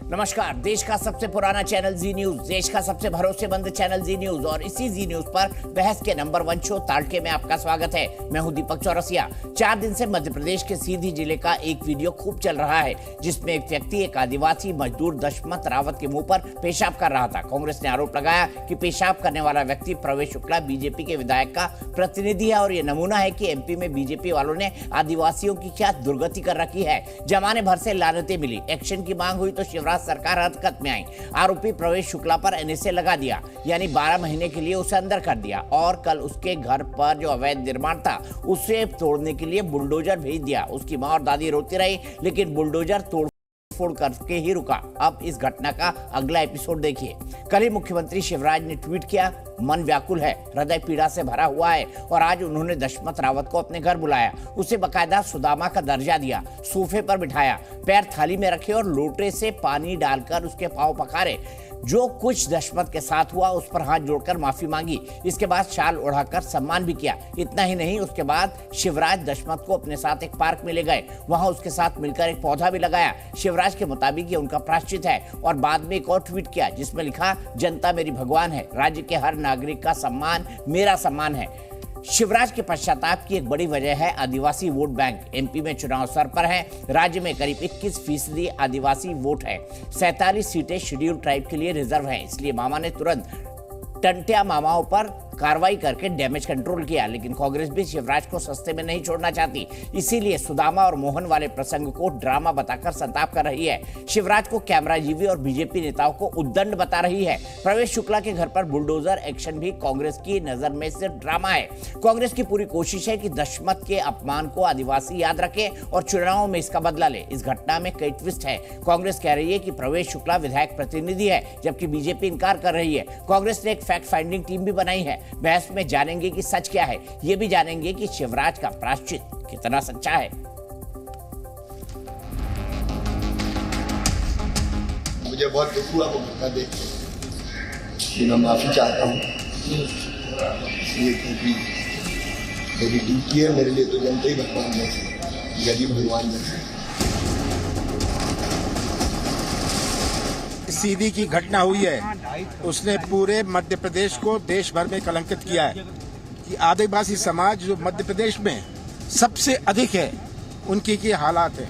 नमस्कार। देश का सबसे पुराना चैनल जी न्यूज, देश का सबसे भरोसेमंद चैनल जी न्यूज और इसी जी न्यूज पर बहस के नंबर 1 शो ताड़के में आपका स्वागत है। मैं हूं दीपक चौरसिया। 4 दिन से मध्य प्रदेश के सीधी जिले का एक वीडियो खूब चल रहा है, जिसमें एक व्यक्ति एक आदिवासी मजदूर दशमत रावत के मुंह पर पेशाब कर रहा था। कांग्रेस ने आरोप लगाया कि पेशाब करने वाला व्यक्ति प्रवेश शुक्ला बीजेपी के विधायक का प्रतिनिधि है और ये नमूना है कि एमपी में बीजेपी वालों ने आदिवासियों की क्या दुर्गति कर रखी है। जमाने भर से लानतें मिली, एक्शन की मांग हुई तो शिवराज सरकार हरकत में आई। आरोपी प्रवेश शुक्ला पर एनएसए लगा दिया, यानी 12 महीने के लिए उसे अंदर कर दिया और कल उसके घर पर जो अवैध निर्माण था उसे तोड़ने के लिए बुलडोजर भेज दिया। उसकी मां और दादी रोती रही, लेकिन बुलडोजर तोड़ करके ही रुका। अब इस घटना का अगला एपिसोड देखिए। कल ही मुख्यमंत्री शिवराज ने ट्वीट किया, मन व्याकुल है, हृदय पीड़ा से भरा हुआ है। और आज उन्होंने दशमत रावत को अपने घर बुलाया, उसे बकायदा सुदामा का दर्जा दिया, सोफे पर बिठाया, पैर थाली में रखे और लोटे से पानी डालकर उसके पांव पखारे। जो कुछ दशमत के साथ हुआ उस पर हाथ जोड़कर माफी मांगी। इसके बाद शाल ओढ़ाकर सम्मान भी किया। इतना ही नहीं, उसके बाद शिवराज दशमत को अपने साथ एक पार्क में ले गए, वहां उसके साथ मिलकर एक पौधा भी लगाया। शिवराज के मुताबिक ये उनका प्रायश्चित है। और बाद में एक और ट्वीट किया जिसमें लिखा, जनता मेरी भगवान है, राज्य के हर नागरिक का सम्मान मेरा सम्मान है। शिवराज के पश्चाताप की एक बड़ी वजह है आदिवासी वोट बैंक। एमपी में चुनाव सर पर है। राज्य में करीब 21% आदिवासी वोट है। 47 सीटें शेड्यूल ट्राइब के लिए रिजर्व हैं। इसलिए मामा ने तुरंत टंटिया मामाओं पर कार्रवाई करके डैमेज कंट्रोल किया। लेकिन कांग्रेस भी शिवराज को सस्ते में नहीं छोड़ना चाहती, इसीलिए सुदामा और मोहन वाले प्रसंग को ड्रामा बताकर संताप कर रही है। शिवराज को कैमराजीवी और बीजेपी नेताओं को उद्दंड बता रही है। प्रवेश शुक्ला के घर पर बुलडोजर एक्शन भी कांग्रेस की नजर में सिर्फ ड्रामा है। कांग्रेस की पूरी कोशिश है कि दशमत के अपमान को आदिवासी याद रखे और चुनाव में इसका बदला ले। इस घटना में कई ट्विस्ट है। कांग्रेस कह रही है कि प्रवेश शुक्ला विधायक प्रतिनिधि है, जबकि बीजेपी इनकार कर रही है। कांग्रेस ने एक फैक्ट फाइंडिंग टीम भी बनाई है। बहस में जानेंगे कि सच क्या है, ये भी जानेंगे कि शिवराज का प्रायश्चित कितना सच्चा है। मुझे बहुत दुख हुआ वो घटना देख के। मैं माफी चाहता हूँ, इसलिए क्योंकि मेरी ड्यूटी है। मेरे लिए तो जनता ही भगवान जैसे, गरीब भगवान जैसे। सीधी की घटना हुई है, उसने पूरे मध्य प्रदेश को देश भर में कलंकित किया है कि आदिवासी समाज जो मध्य प्रदेश में सबसे अधिक है, उनकी क्या हालात है।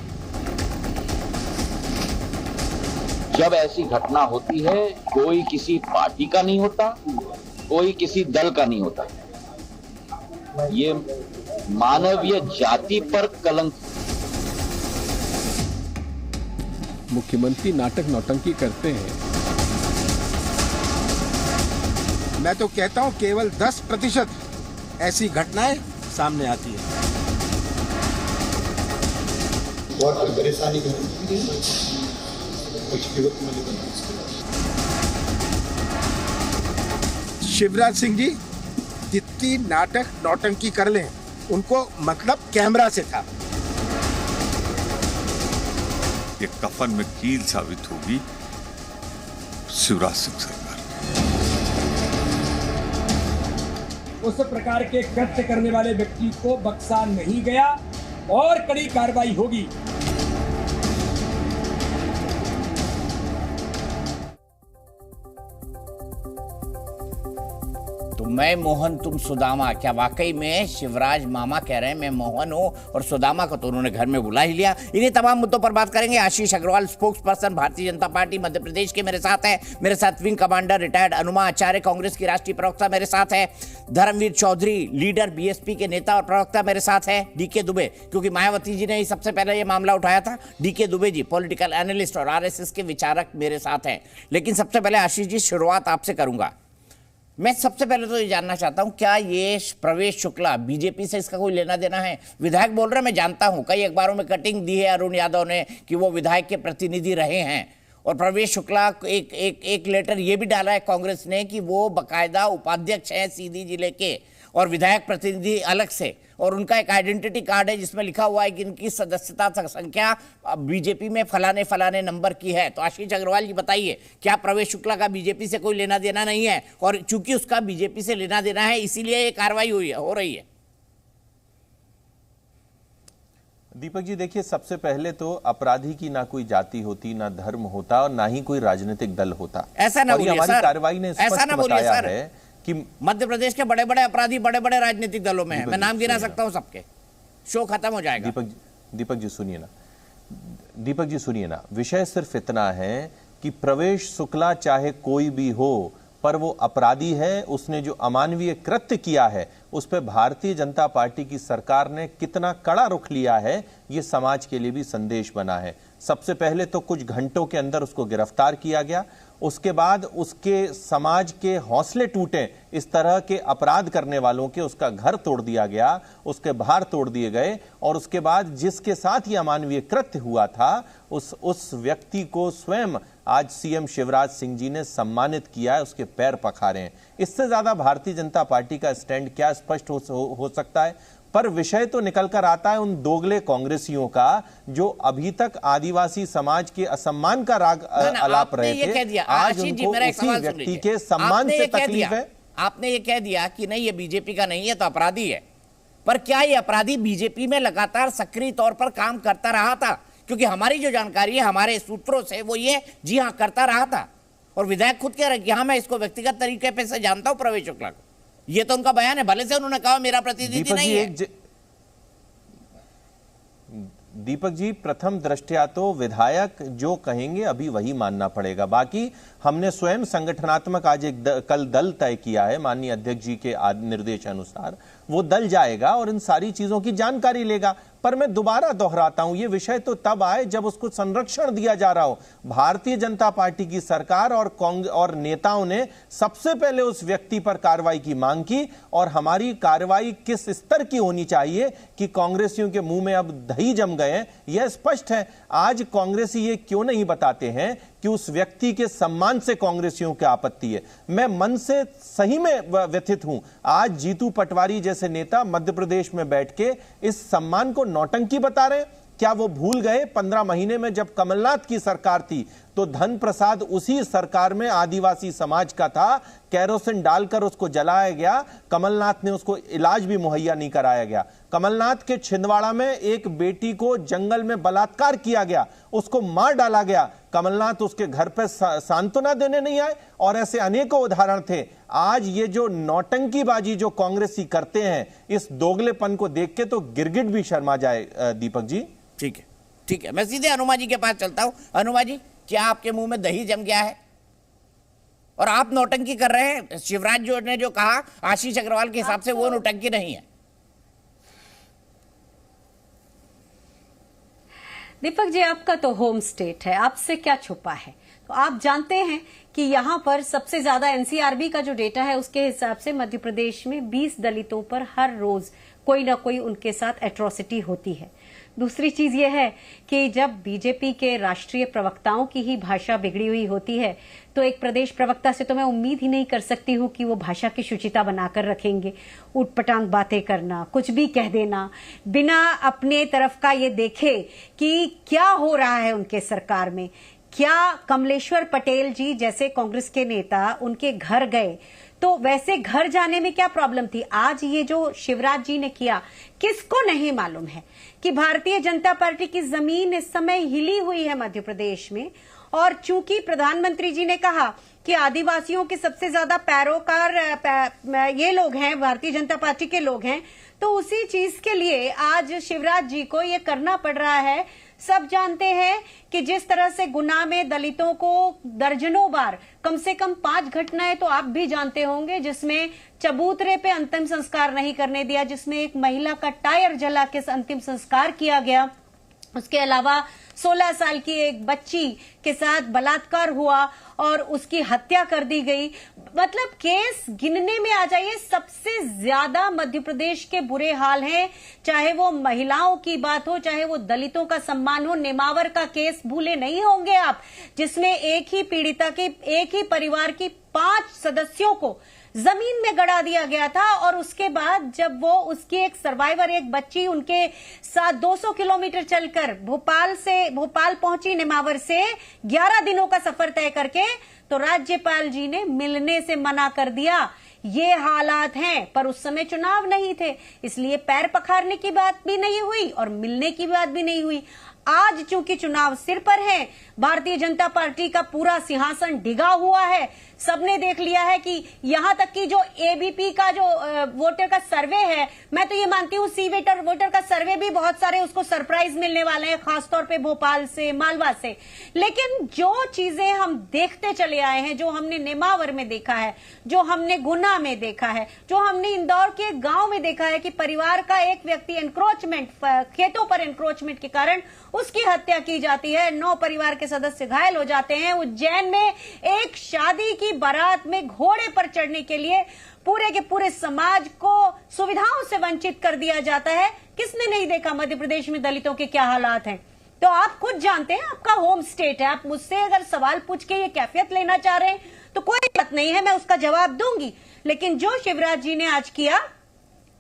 जब ऐसी घटना होती है, कोई किसी पार्टी का नहीं होता, कोई किसी दल का नहीं होता, ये मानवीय जाति पर कलंक। मुख्यमंत्री नाटक नौटंकी करते हैं। मैं तो कहता हूं केवल 10% ऐसी घटनाएं सामने आती है। बहुत कोई परेशानी कर कुछ विरोध में नहीं। शिवराज सिंह जी जितनी नाटक नौटंकी कर लें, उनको मतलब कैमरा से था। ये कफन में कील साबित होगी शिवराज सिंह सरकार। उस प्रकार के कृत्य करने वाले व्यक्ति को बख्शा नहीं गया और कड़ी कार्रवाई होगी। तो मैं मोहन तुम सुदामा, क्या वाकई में शिवराज मामा कह रहे हैं मैं मोहन हूं और सुदामा को तो उन्होंने घर में बुला ही लिया। इन्हीं तमाम मुद्दों पर बात करेंगे। आशीष Agarwal, spokes person Bharatiya Janata party Madhya Pradesh के, मेरे साथ है। मेरे साथ विंग कमांडर रिटायर्ड अनुमा आचार्य, कांग्रेस की राष्ट्रीय प्रवक्ता, मेरे साथ है। धर्मवीर चौधरी, लीडर बीएसपी के नेता और प्रवक्ता, मेरे साथ है। डीके दुबे, क्योंकि मायावती जी ने ही सबसे पहले ये मामला उठाया था। DK Dubey ji political analyst और आरएसएस के विचारक मेरे साथ हैं। लेकिन सबसे पहले आशीष जी, शुरुआत आपसे करूंगा। मैं सबसे पहले तो ये जानना चाहता हूं, क्या ये प्रवेश शुक्ला बीजेपी से इसका कोई लेना देना है? विधायक बोल रहे, मैं जानता हूं, कई अखबारों में कटिंग दी है अरुण यादव ने कि वो विधायक के प्रतिनिधि रहे हैं। और प्रवेश शुक्ला एक लेटर ये भी डाला है कांग्रेस ने कि वो बकायदा उपाध्यक्ष हैं सीधी जिले के और विधायक प्रतिनिधि अलग से, और उनका एक आइडेंटिटी कार्ड है जिसमें लिखा हुआ है कि इनकी सदस्यता संख्या बीजेपी में फलाने फलाने नंबर की है। तो आशीष अग्रवाल जी बताइए, क्या प्रवेश शुक्ला का बीजेपी से कोई लेना देना नहीं है? और चूंकि उसका बीजेपी से लेना देना है, इसीलिए ये कार्रवाई हो रही है। दीपक जी देखिए, सबसे पहले तो अपराधी की ना कोई जाति होती, ना धर्म होता और ना ही कोई राजनीतिक दल होता। ऐसा ना बोलिए हमारी सर, कार्रवाई ने स्पष्ट बताया है कि मध्य प्रदेश के बड़े बड़े अपराधी बड़े बड़े राजनीतिक दलों में हैं। मैं नाम गिना सकता हूं सबके, शो खत्म हो जाएगा। दीपक जी सुनिए ना, विषय सिर्फ इतना है कि प्रवेश शुक्ला चाहे कोई भी हो, पर वो अपराधी है। उसने जो अमानवीय कृत्य किया है उस पर भारतीय जनता पार्टी की सरकार ने कितना कड़ा रुख लिया है, ये समाज के लिए भी संदेश बना है। सबसे पहले तो कुछ घंटों के अंदर उसको गिरफ्तार किया गया, उसके बाद उसके समाज के हौसले टूटे, इस तरह के अपराध करने वालों के, उसका घर तोड़ दिया गया, उसके बाहर तोड़ दिए गए, और उसके बाद जिसके साथ ये अमानवीय कृत्य हुआ था उस व्यक्ति को स्वयं आज सीएम शिवराज सिंह जी ने सम्मानित किया है, उसके पैर पखारे हैं। इससे ज्यादा भारतीय जनता पार्टी का स्टैंड क्या स्पष्ट हो सकता है? पर विषय तो निकल कर आता है उन दोगले कांग्रेसियों का जो अभी तक आदिवासी समाज के असम्मान का राग अलाप रहे थे। आज उनको उसी व्यक्ति के सम्मान से तकलीफ है। आपने ये कह दिया कि नहीं ये बीजेपी का नहीं है तो अपराधी है, पर क्या ये अपराधी बीजेपी में लगातार सक्रिय तौर पर काम करता रहा था? क्योंकि हमारी जो जानकारी है हमारे सूत्रों से वो ये, जी हाँ करता रहा था। और विधायक खुद कह रहे कि हाँ मैं इसको व्यक्तिगत तरीके पे से जानता हूं प्रवेश शुक्ला को, ये तो उनका बयान है। भले से उन्होंने कहा मेरा प्रतिनिधि नहीं है। दीपक जी, प्रथम दृष्टया तो विधायक जो कहेंगे अभी वही मानना पड़ेगा। बाकी हमने स्वयं संगठनात्मक आज कल दल तय किया है, माननीय अध्यक्ष जी के निर्देश अनुसार वो दल जाएगा और इन सारी चीजों की जानकारी लेगा। पर मैं दोबारा दोहराता हूं, ये विषय तो तब आए जब उसको संरक्षण दिया जा रहा हो। भारतीय जनता पार्टी की सरकार और नेताओं ने सबसे पहले उस व्यक्ति पर कार्रवाई की मांग की, और हमारी कार्रवाई किस स्तर की होनी चाहिए कि कांग्रेसियों के मुंह में अब दही जम गए हैं, यह स्पष्ट है। आज कांग्रेसी ये क्यों नहीं बताते हैं कि उस व्यक्ति के सम्मान से कांग्रेसियों की आपत्ति है? मैं मन से सही में व्यथित हूं। आज जीतू पटवारी जैसे नेता मध्य प्रदेश में बैठ के इस सम्मान को नौटंकी बता रहे हैं। क्या वो भूल गए 15 महीने में जब कमलनाथ की सरकार थी तो धन प्रसाद उसी सरकार में आदिवासी समाज का था, कैरोसिन डालकर उसको जलाया गया, कमलनाथ ने उसको इलाज भी मुहैया नहीं कराया गया। कमलनाथ के छिंदवाड़ा में एक बेटी को जंगल में बलात्कार किया गया, उसको मार डाला गया, कमलनाथ उसके घर पर सांत्वना देने नहीं आए, और ऐसे अनेकों उदाहरण थे। आज ये जो नौटंकीबाजी जो कांग्रेसी करते हैं, इस दोगलेपन को देख के तो गिरगिट भी शर्मा जाए। दीपक जी ठीक है, मैं सीधे हनुमा जी के पास चलता हूं। हनुमा जी, क्या आपके मुंह में दही जम गया है और आप नौटंकी कर रहे हैं? शिवराज जो ने जो कहा आशीष अग्रवाल के हिसाब से वो नौटंकी नहीं है। दीपक जी, आपका तो होम स्टेट है, आपसे क्या छुपा है? तो आप जानते हैं कि यहाँ पर सबसे ज्यादा एनसीआरबी का जो डेटा है उसके हिसाब से मध्य प्रदेश में 20 दलितों पर हर रोज कोई ना कोई उनके साथ एट्रोसिटी होती है। दूसरी चीज यह है कि जब बीजेपी के राष्ट्रीय प्रवक्ताओं की ही भाषा बिगड़ी हुई होती है तो एक प्रदेश प्रवक्ता से तो मैं उम्मीद ही नहीं कर सकती हूं कि वो भाषा की शुचिता बनाकर रखेंगे। उटपटांग बातें करना, कुछ भी कह देना, बिना अपने तरफ का ये देखे कि क्या हो रहा है उनके सरकार में। क्या कमलेश्वर पटेल जी जैसे कांग्रेस के नेता उनके घर गए तो वैसे घर जाने में क्या प्रॉब्लम थी? आज ये जो शिवराज जी ने किया, किसको नहीं मालूम है कि भारतीय जनता पार्टी की जमीन इस समय हिली हुई है मध्य प्रदेश में। और चूंकि प्रधानमंत्री जी ने कहा कि आदिवासियों के सबसे ज्यादा पैरोकार ये लोग हैं, भारतीय जनता पार्टी के लोग हैं, तो उसी चीज के लिए आज शिवराज जी को ये करना पड़ रहा है। सब जानते हैं कि जिस तरह से गुना में दलितों को दर्जनों बार, कम से कम 5 घटनाएं तो आप भी जानते होंगे जिसमें चबूतरे पे अंतिम संस्कार नहीं करने दिया, जिसमें एक महिला का टायर जला के अंतिम संस्कार किया गया। उसके अलावा 16 साल की एक बच्ची के साथ बलात्कार हुआ और उसकी हत्या कर दी गई। मतलब केस गिनने में आ जाइए, सबसे ज्यादा मध्य प्रदेश के बुरे हाल हैं। चाहे वो महिलाओं की बात हो, चाहे वो दलितों का सम्मान हो। नेमावर का केस भूले नहीं होंगे आप, जिसमें एक ही पीड़िता के, एक ही परिवार की 5 सदस्यों को जमीन में गड़ा दिया गया था। और उसके बाद जब वो उसकी एक सर्वाइवर, एक बच्ची उनके साथ 200 किलोमीटर चलकर भोपाल पहुंची नेमावर से 11 दिनों का सफर तय करके, तो राज्यपाल जी ने मिलने से मना कर दिया। ये हालात हैं, पर उस समय चुनाव नहीं थे, इसलिए पैर पखारने की बात भी नहीं हुई और मिलने की बात भी नहीं हुई। आज चूंकि चुनाव सिर पर है, भारतीय जनता पार्टी का पूरा सिंहासन डिगा हुआ है, सबने देख लिया है कि यहां तक कि जो एबीपी का जो वोटर का सर्वे है, मैं तो ये मानती हूं सी वोटर का सर्वे भी बहुत सारे उसको सरप्राइज मिलने वाले हैं, खासतौर पे भोपाल से, मालवा से। लेकिन जो चीजें हम देखते चले आए हैं, जो हमने नेमावर में देखा है, जो हमने गुना में देखा है, जो हमने इंदौर के गांव में देखा है कि परिवार का एक व्यक्ति एनक्रोचमेंट, खेतों पर एनक्रोचमेंट के कारण उसकी हत्या की जाती है, 9 परिवार के सदस्य घायल हो जाते हैं। उज्जैन में एक शादी की बारात में घोड़े पर चढ़ने के लिए पूरे के पूरे समाज को सुविधाओं से वंचित कर दिया जाता है। किसने नहीं देखा मध्य प्रदेश में दलितों के क्या हालात हैं? तो आप खुद जानते हैं, आपका होम स्टेट है। आप मुझसे अगर सवाल पूछ के ये कैफियत लेना चाह रहे हैं तो कोई बात नहीं है, मैं उसका जवाब दूंगी। लेकिन जो शिवराज जी ने आज किया,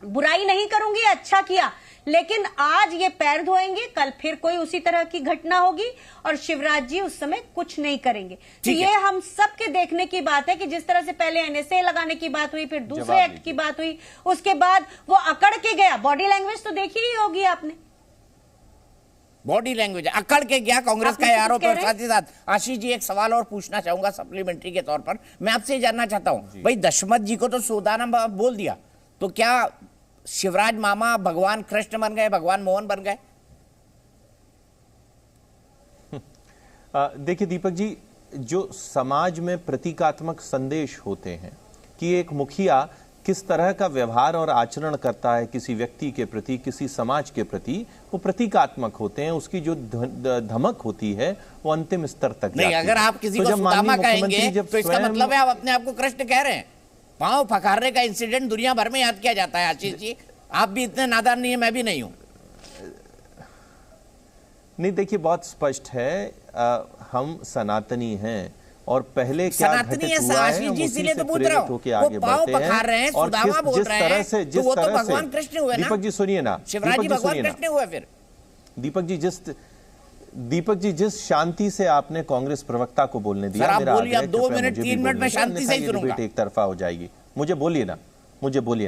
बुराई नहीं करूंगी, अच्छा किया, लेकिन आज ये पैर धोएंगे, कल फिर कोई उसी तरह की घटना होगी और शिवराज जी उस समय कुछ नहीं करेंगे। तो ये हम सबके देखने की बात है कि जिस तरह से पहले एनएसए लगाने की बात हुई, फिर दूसरे एक्ट की बात हुई, उसके बाद वो अकड़ के गया। बॉडी लैंग्वेज तो देखी ही होगी आपने, बॉडी लैंग्वेज अकड़ के गया कांग्रेस का आरोप है। साथ ही साथ आशीष जी एक सवाल और पूछना चाहूंगा सप्लीमेंट्री के तौर पर। मैं आपसे ये जानना चाहता हूं, भाई दशमत जी को तो सूदाना बोल दिया, तो क्या शिवराज मामा भगवान कृष्ण बन गए, भगवान मोहन बन गए? देखिए दीपक जी, जो समाज में प्रतीकात्मक संदेश होते हैं कि एक मुखिया किस तरह का व्यवहार और आचरण करता है किसी व्यक्ति के प्रति, किसी समाज के प्रति, वो प्रतीकात्मक होते हैं। उसकी जो धमक होती है वो अंतिम स्तर तक नहीं। अगर आप किसी को सुदामा कहेंगे तो इसका मतलब है आप अपने आप को कृष्ण कह रहे हैं। पांव पखारने का इंसिडेंट दुनिया भर में याद किया जाता है। आशीष जी आप भी इतने नादान नहीं है, मैं भी नहीं हूं। नहीं, देखिए बहुत स्पष्ट है, हम सनातनी हैं और पहले क्या घटित हुआ है हम उसी से प्रेरित होकर आगे बढ़ते हैं। और जिस तरह से भगवान कृष्ण हुए ना, दीपक जी सुनिए ना, शिवराज जी भगवान कृष्ण हुए। फिर दीपक जी जिस शांति से आपने कांग्रेस प्रवक्ता को बोलने दिया, मेरा आग्रह है 2 मिनट 3 मिनट में शांति से ही सुनूंगा। एक तरफा हो जाएगी। मुझे बोलिए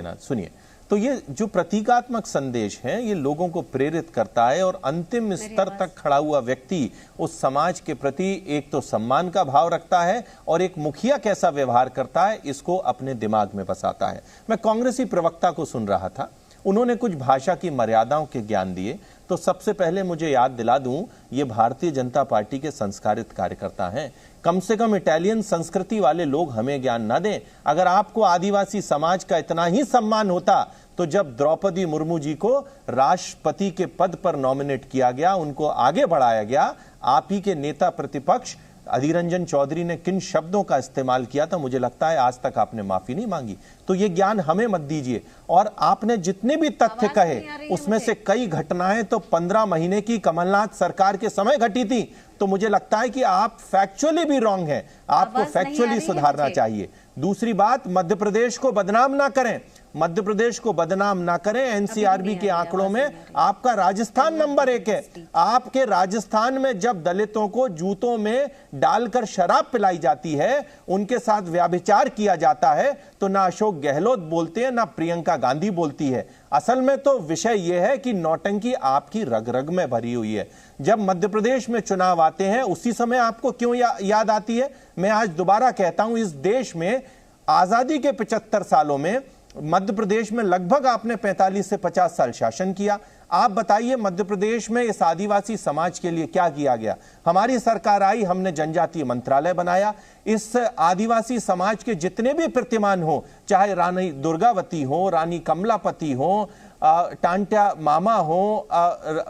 ना, सुनिए। तो ये जो प्रतीकात्मक संदेश है, ये लोगों को प्रेरित करता है और अंतिम स्तर तक खड़ा हुआ व्यक्ति उस समाज के प्रति एक तो सम्मान का भाव रखता है और एक मुखिया कैसा व्यवहार करता है इसको अपने दिमाग में बसाता है। मैं कांग्रेसी प्रवक्ता को सुन रहा था, उन्होंने कुछ भाषा की मर्यादाओं के ज्ञान दिए। तो सबसे पहले मुझे याद दिला दूं, ये भारतीय जनता पार्टी के संस्कारित कार्यकर्ता हैं। कम से कम इटालियन संस्कृति वाले लोग हमें ज्ञान न दें। अगर आपको आदिवासी समाज का इतना ही सम्मान होता तो जब द्रौपदी मुर्मू जी को राष्ट्रपति के पद पर नॉमिनेट किया गया, उनको आगे बढ़ाया गया, आप ही के नेता प्रतिपक्ष अधीर रंजन चौधरी ने किन शब्दों का इस्तेमाल किया था, मुझे लगता है आज तक आपने माफी नहीं मांगी। तो ये ज्ञान हमें मत दीजिए। और आपने जितने भी तथ्य कहे उसमें से कई घटनाएं तो 15 महीने की कमलनाथ सरकार के समय घटी थी। तो मुझे लगता है कि आप फैक्चुअली भी रॉन्ग हैं, आपको फैक्चुअली सुधारना चाहिए। दूसरी बात, मध्य प्रदेश को बदनाम ना करें, मध्य प्रदेश को बदनाम ना करें। एनसीआरबी के आंकड़ों में आपका राजस्थान नंबर 1 है। आपके राजस्थान में जब दलितों को जूतों में डालकर शराब पिलाई जाती है, उनके साथ व्यभिचार किया जाता है, तो ना अशोक गहलोत बोलते हैं ना प्रियंका गांधी बोलती है। असल में तो विषय यह है कि नौटंकी आपकी रग रग में भरी हुई है। जब मध्य प्रदेश में चुनाव आते हैं उसी समय आपको क्यों याद आती है? मैं आज दोबारा कहता हूं, इस देश में आजादी के 75 सालों में मध्य प्रदेश में लगभग आपने 45 से 50 साल शासन किया। आप बताइए मध्य प्रदेश में इस आदिवासी समाज के लिए क्या किया गया? हमारी सरकार आई, हमने जनजातीय मंत्रालय बनाया। इस आदिवासी समाज के जितने भी प्रतिमान हो, चाहे रानी दुर्गावती हो, रानी कमलापति हो, टांट्या मामा हो,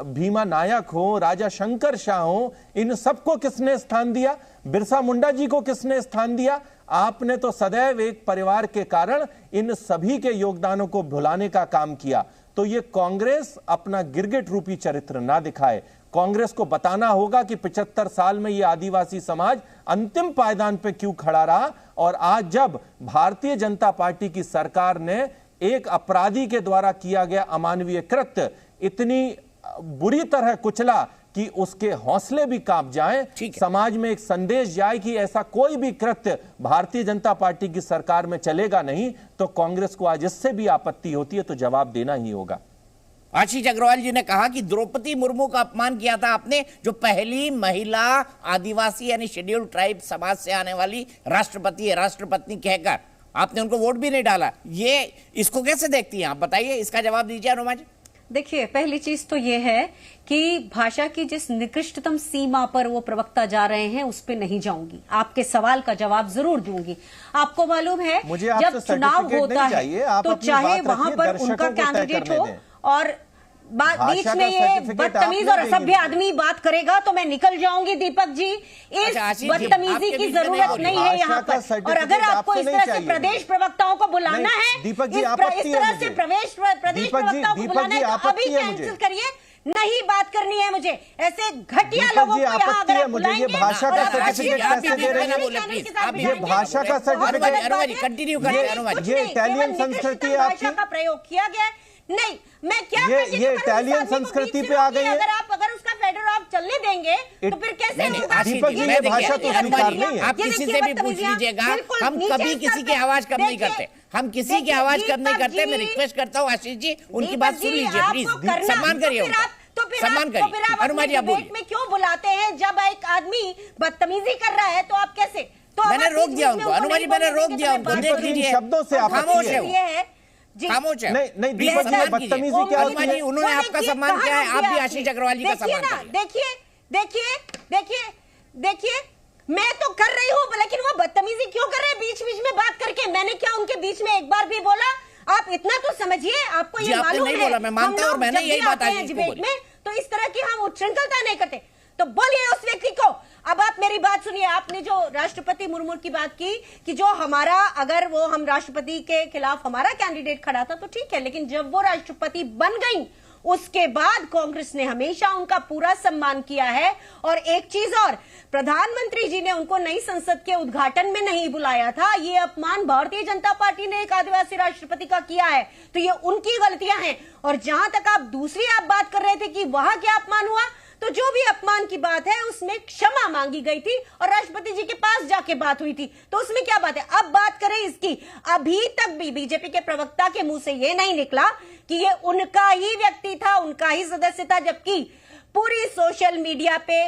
भीमा नायक हो, राजा शंकर शाह हो, इन सबको किसने स्थान दिया? बिरसा मुंडा जी को किसने स्थान दिया? आपने तो सदैव एक परिवार के कारण इन सभी के योगदानों को भुलाने का काम किया। तो ये कांग्रेस अपना गिरगिट रूपी चरित्र ना दिखाए। कांग्रेस को बताना होगा कि 75 साल में ये आदिवासी समाज अंतिम पायदान पे क्यों खड़ा रहा। और आज जब भारतीय जनता पार्टी की सरकार ने एक अपराधी के द्वारा किया गया अमानवीय कृत्य इतनी बुरी तरह कुचला कि उसके हौसले भी कांप जाएं, समाज में एक संदेश जाए कि ऐसा कोई भी कृत्य भारतीय जनता पार्टी की सरकार में चलेगा नहीं, तो कांग्रेस को आज इससे भी आपत्ति होती है तो जवाब देना ही होगा। आशीष अग्रवाल जी ने कहा कि द्रौपदी मुर्मू का अपमान किया था आपने, जो पहली महिला आदिवासी यानी शेड्यूल्ड ट्राइब समाज से आने वाली राष्ट्रपति है, राष्ट्रपत्नी कहकर आपने उनको वोट भी नहीं डाला। ये इसको कैसे देखती हैं आप, बताइए, इसका जवाब दीजिए अनुमा जी। देखिए, पहली चीज तो ये है कि भाषा की जिस निकृष्टतम सीमा पर वो प्रवक्ता जा रहे हैं उस पे नहीं जाऊंगी, आपके सवाल का जवाब जरूर दूंगी। आपको मालूम है जब चुनाव होता है तो चाहे वहां पर उनका कैंडिडेट हो और बीच में ये बदतमीज और असभ्य आदमी बात करेगा तो मैं निकल जाऊंगी। दीपक जी, इस बदतमीजी की जरूरत नहीं है यहाँ पर। और अगर आपको इस तरह से प्रदेश प्रवक्ताओं को बुलाना है, दीपक जी, इस तरह से प्रदेश प्रवक्ताओं को बुलाना है तो अभी कैंसिल करिए, नहीं बात करनी है मुझे। ऐसे घटिया लोगों को यहाँ अगर आप बुलाएंगे, ये भाषा का सर्टिफिकेट कैसे दे रहे हैं? ये भाषा का सर्टिफिकेट, कंटिन्यू करिए। ये इटालियन संस्कृति भाषा का प्रयोग किया गया नहीं, मैं क्या ये इटालियन संस्कृति पे आ गई है। अगर उसका फेडरल आप चलने देंगे तो फिर कैसे होगा? दीपक जी, ये भाषा तो स्वीकार नहीं है। आप किसी से भी पूछ लीजिएगा, हम कभी किसी की आवाज कम नहीं करते, हम किसी की आवाज कम नहीं करते। मैं रिक्वेस्ट करता हूँ आशीष जी, उनकी बात सुन लीजिए प्लीज, सम्मान करिए उनका, सम्मान करिए। अनुमा जी आप बोलिए। में क्यों बुलाते हैं जब एक आदमी बदतमीजी कर रहा है तो आप कैसे? तो मैंने रोक दिया उनको, अनुमा जी मैंने रोक दिया उनको, देख लीजिए शब्दों से खामोश है, खामोश है। नहीं दीपक जी, बदतमीजी क्या होती है? उन्होंने आपका सम्मान किया है, आप भी आशीष अग्रवाल जी का सम्मान करिए। देखिए मैं तो कर रही हूँ, लेकिन वो बदतमीजी क्यों कर रहे हैं बीच बीच में बात करके? मैंने क्या उनके बीच में एक बार भी बोला? आप इतना तो समझिए, आपको ये मालूम है। नहीं बोला, मैं मानता हूं, और मैंने यही बात आज डिबेट में तो इस तरह की हम उच्छृंखलता नहीं करते। तो बोलिए उस व्यक्ति को। अब आप मेरी बात सुनिए। आपने जो राष्ट्रपति मुर्मू की बात की कि जो हमारा, अगर वो हम राष्ट्रपति के खिलाफ हमारा कैंडिडेट खड़ा था तो ठीक है, लेकिन जब वो राष्ट्रपति बन गई उसके बाद कांग्रेस ने हमेशा उनका पूरा सम्मान किया है। और एक चीज और, प्रधानमंत्री जी ने उनको नई संसद के उद्घाटन में नहीं बुलाया था। ये अपमान भारतीय जनता पार्टी ने एक आदिवासी राष्ट्रपति का किया है, तो ये उनकी गलतियां हैं। और जहां तक आप दूसरी बात कर रहे थे कि वहां क्या अपमान हुआ, तो जो भी अपमान की बात है उसमें क्षमा मांगी गई थी और राष्ट्रपति जी के पास जाके बात हुई थी, तो उसमें क्या बात है? अब बात करें इसकी। अभी तक भी बीजेपी के प्रवक्ता के मुंह से यह नहीं निकला कि ये उनका ही व्यक्ति था, उनका ही सदस्य था, जबकि पूरी सोशल मीडिया पे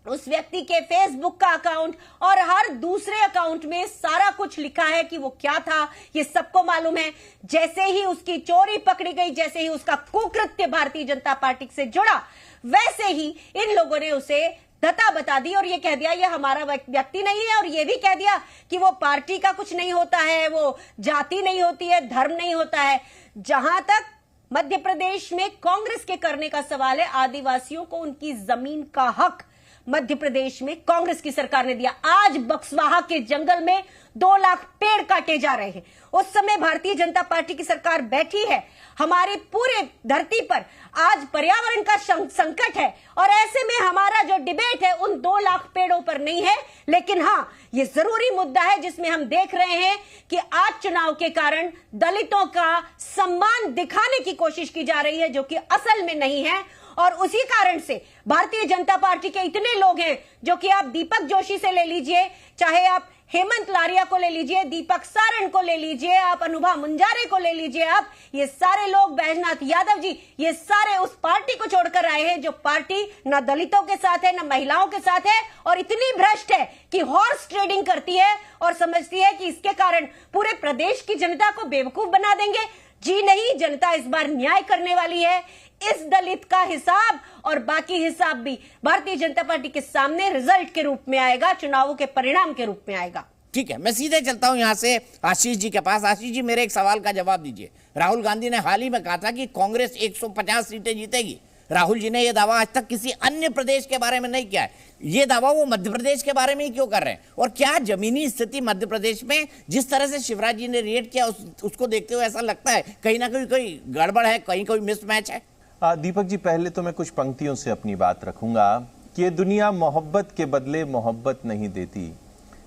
उस व्यक्ति के फेसबुक का अकाउंट और हर दूसरे अकाउंट में सारा कुछ लिखा है कि वो क्या था, ये सबको मालूम है। जैसे ही उसकी चोरी पकड़ी गई, जैसे ही उसका कुकृत्य भारतीय जनता पार्टी से जुड़ा, वैसे ही इन लोगों ने उसे धता बता दी और ये कह दिया ये हमारा व्यक्ति नहीं है, और ये भी कह दिया कि वो पार्टी का कुछ नहीं होता है, वो जाति नहीं होती है, धर्म नहीं होता है। जहां तक मध्य प्रदेश में कांग्रेस के करने का सवाल है, आदिवासियों को उनकी जमीन का हक मध्य प्रदेश में कांग्रेस की सरकार ने दिया। आज बक्सवाहा के जंगल में 2 लाख पेड़ काटे जा रहे हैं, उस समय भारतीय जनता पार्टी की सरकार बैठी है। हमारे पूरे धरती पर आज पर्यावरण का संकट है और ऐसे में हमारा जो डिबेट है उन 2 लाख पेड़ों पर नहीं है। लेकिन हां, ये जरूरी मुद्दा है जिसमें हम देख रहे हैं कि आज चुनाव के कारण दलितों का सम्मान दिखाने की कोशिश की जा रही है, जो कि असल में नहीं है। और उसी कारण से भारतीय जनता पार्टी के इतने लोग हैं, जो कि आप दीपक जोशी से ले लीजिए, चाहे आप हेमंत लारिया को ले लीजिए, दीपक सारण को ले लीजिए, आप अनुभा मुंजारे को ले लीजिए, आप ये सारे लोग, बैजनाथ यादव जी, ये सारे उस पार्टी को छोड़कर आए हैं जो पार्टी न दलितों के साथ है, न महिलाओं के साथ है, और इतनी भ्रष्ट है कि हॉर्स ट्रेडिंग करती है और समझती है कि इसके कारण पूरे प्रदेश की जनता को बेवकूफ बना देंगे। जी नहीं, जनता इस बार न्याय करने वाली है। इस दलित का हिसाब और बाकी हिसाब भी भारतीय जनता पार्टी के सामने रिजल्ट के रूप में आएगा, चुनावों के परिणाम के रूप में आएगा। ठीक है, मैं सीधे चलता हूं यहां से आशीष जी के पास। आशीष जी, मेरे एक सवाल का जवाब दीजिए। राहुल गांधी ने हाल ही में कहा था कि कांग्रेस 150 सीटें जीतेगी। राहुल जी ने यह दावा आज तक किसी अन्य प्रदेश के बारे में नहीं किया है, ये दावा वो मध्य प्रदेश के बारे में ही क्यों कर रहे हैं? और क्या जमीनी स्थिति मध्य प्रदेश में जिस तरह से शिवराज जी ने रिएक्ट किया उसको देखते हुए ऐसा लगता है कहीं ना कहीं कोई गड़बड़ है, कहीं कोई मिसमैच है? दीपक जी, पहले तो मैं कुछ पंक्तियों से अपनी बात रखूंगा कि ये दुनिया मोहब्बत के बदले मोहब्बत नहीं देती,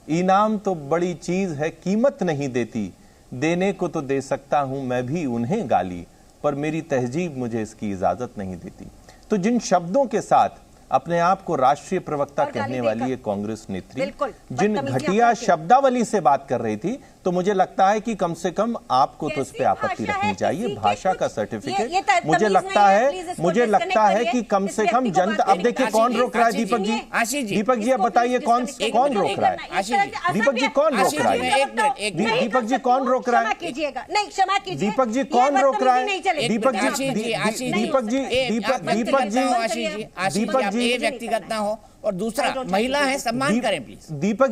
इनाम तो बड़ी चीज है कीमत नहीं देती, देने को तो दे सकता हूं मैं भी उन्हें गाली, पर मेरी तहजीब मुझे इसकी इजाजत नहीं देती। तो जिन शब्दों के साथ अपने आप को राष्ट्रीय प्रवक्ता कहने वाली एक कांग्रेस नेत्री जिन घटिया शब्दावली से बात कर रही थी, तो मुझे लगता है कि कम से कम आपको तो इस पे आपत्ति रखनी चाहिए। भाषा का सर्टिफिकेट मुझे लगता है कि कम से कम जनता, अब देखिए कौन रोक रहा है दीपक जी, दीपक जी अब बताइए कौन रोक रहा है? दीपक जी कौन रोक रहा है? दीपक जी कौन रोक रहा है? नहीं क्षमा कीजिए, दीपक जी कौन रोक रहा है? दीपक जी व्यक्तिगत ना हो, और दूसरा महिला है, सम्मान करें प्लीज। दीपक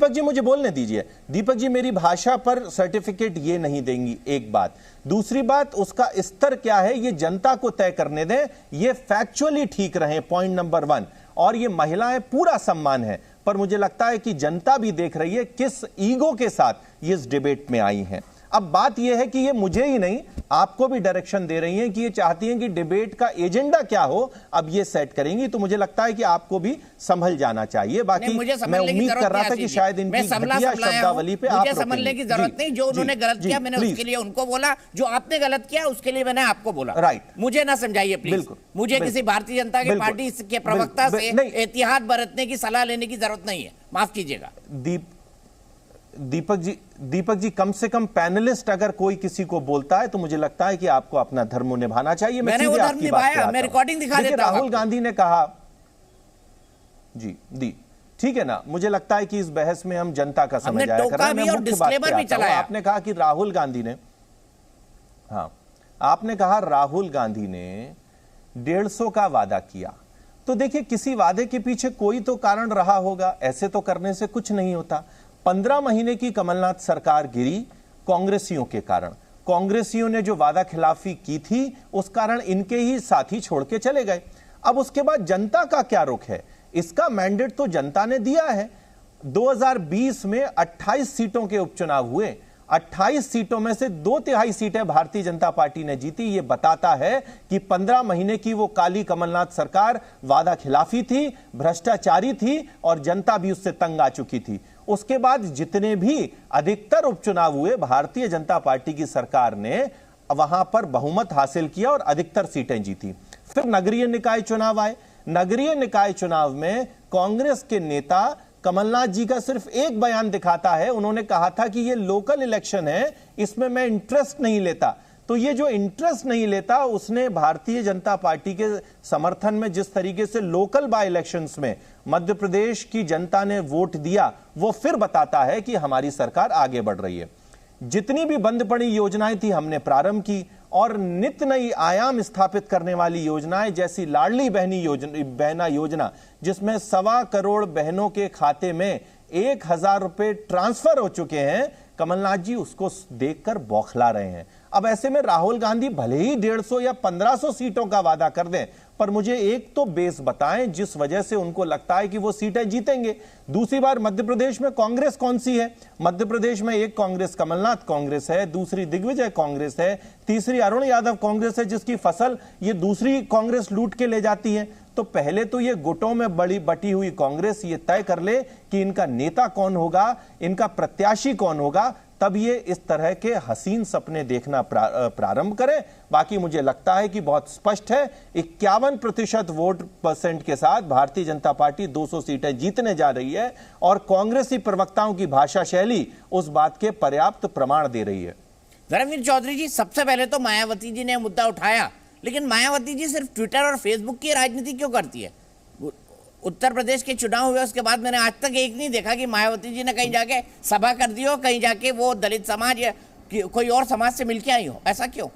जी मुझे बोलने दीजिए। दीपक जी मेरी भाषा पर सर्टिफिकेट ये नहीं देंगी, एक बात। दूसरी बात, उसका स्तर क्या है ये जनता को तय करने दें, ये फैक्चुअली ठीक रहे, पॉइंट नंबर 1। और ये महिलाएं पूरा सम्मान है, पर मुझे लगता है कि जनता भी देख रही है किस ईगो के साथ ये इस डिबेट में आई हैं। अब बात यह है कि ये मुझे ही नहीं आपको भी डायरेक्शन दे रही हैं कि ये चाहती हैं कि डिबेट का एजेंडा क्या हो, अब ये सेट करेंगी, तो मुझे लगता है कि आपको भी संभल जाना चाहिए। बाकी मैं उम्मीद कर रहा था कि शायद इनकी घटिया शब्दावली पे आप समझने की जरूरत नहीं। जो उन्होंने गलत किया मैंने उसके लिए उनको बोला, जो आपने गलत किया उसके लिए मैंने आपको बोला। राइट, मुझे ना समझाइए प्लीज। मुझे किसी भारतीय जनता की पार्टी के प्रवक्ता से एहतियात बरतने की सलाह लेने की जरूरत नहीं है, माफ कीजिएगा। दीपक जी कम से कम पैनलिस्ट अगर कोई किसी को बोलता है तो मुझे लगता है कि आपको अपना धर्म निभाना चाहिए। मैंने वो धर्म निभाया, मैं रिकॉर्डिंग दिखा देता हूं। राहुल गांधी ने कहा जी ठीक है ना, मुझे लगता है कि इस बहस में हम जनता का समय जाया कर रहे हैं। मैं मुख्य बात पे आता हूं। आपने कहा कि राहुल गांधी ने, हाँ आपने कहा राहुल गांधी ने 150 का वादा किया, तो देखिए किसी वादे के पीछे कोई तो कारण रहा होगा, ऐसे तो करने से कुछ नहीं होता। 15 महीने की कमलनाथ सरकार गिरी कांग्रेसियों के कारण। कांग्रेसियों ने जो वादा खिलाफी की थी उस कारण इनके ही साथी छोड़ के चले गए। अब उसके बाद जनता का क्या रुख है, इसका मैंडेट तो जनता ने दिया है। 2020 में 28 सीटों के उपचुनाव हुए, 28 सीटों में से 2/3 सीटें भारतीय जनता पार्टी ने जीती। यह बताता है कि 15 महीने की वो काली कमलनाथ सरकार वादा खिलाफी थी, भ्रष्टाचारी थी और जनता भी उससे तंग आ चुकी थी। उसके बाद जितने भी अधिकतर उपचुनाव हुए भारतीय जनता पार्टी की सरकार ने वहां पर बहुमत हासिल किया और अधिकतर सीटें जीती। फिर नगरीय निकाय चुनाव आए। नगरीय निकाय चुनाव में कांग्रेस के नेता कमलनाथ जी का सिर्फ एक बयान दिखाता है, उन्होंने कहा था कि ये लोकल इलेक्शन है, इसमें मैं इंटरेस्ट नहीं लेता। तो ये जो इंटरेस्ट नहीं लेता, उसने भारतीय जनता पार्टी के समर्थन में जिस तरीके से लोकल बाय इलेक्शंस में मध्य प्रदेश की जनता ने वोट दिया, वो फिर बताता है कि हमारी सरकार आगे बढ़ रही है। जितनी भी बंद पड़ी योजनाएं थी हमने प्रारंभ की, और नित्य नई आयाम स्थापित करने वाली योजनाएं जैसी लाडली बहना योजना, जिसमें 1.25 करोड़ बहनों के खाते में 1000 रुपए ट्रांसफर हो चुके हैं, कमलनाथ जी उसको देखकर बौखला रहे हैं। अब ऐसे में राहुल गांधी भले ही 150 या 1500 सीटों का वादा कर दें, पर मुझे एक तो बेस बताएं जिस वजह से उनको लगता है कि वो सीटें जीतेंगे। दूसरी बार मध्य प्रदेश में कांग्रेस कौन सी है? मध्य प्रदेश में एक कांग्रेस कमलनाथ कांग्रेस है, दूसरी दिग्विजय कांग्रेस है, तीसरी अरुण यादव कांग्रेस है, जिसकी फसल ये दूसरी कांग्रेस लूट के ले जाती है। तो पहले तो ये गुटों में बटी हुई कांग्रेस ये तय कर ले कि इनका नेता कौन होगा, इनका प्रत्याशी कौन होगा, तब ये इस तरह के हसीन सपने देखना प्रारंभ करें। बाकी मुझे लगता है कि बहुत स्पष्ट है, 51% वोट परसेंट के साथ भारतीय जनता पार्टी 200 सीटें जीतने जा रही है, और कांग्रेसी प्रवक्ताओं की भाषा शैली उस बात के पर्याप्त प्रमाण दे रही है। धर्मवीर चौधरी जी, सबसे पहले तो मायावती जी ने मुद्दा उठाया, लेकिन मायावती जी सिर्फ ट्विटर और फेसबुक की राजनीति क्यों करती है? उत्तर प्रदेश के चुनाव हुए उसके बाद मैंने आज तक एक नहीं देखा कि मायावती जी ने कहीं जाके सभा कर दी हो, कहीं जाके वो दलित समाज या कोई और समाज से मिलके आई हो। ऐसा क्यों?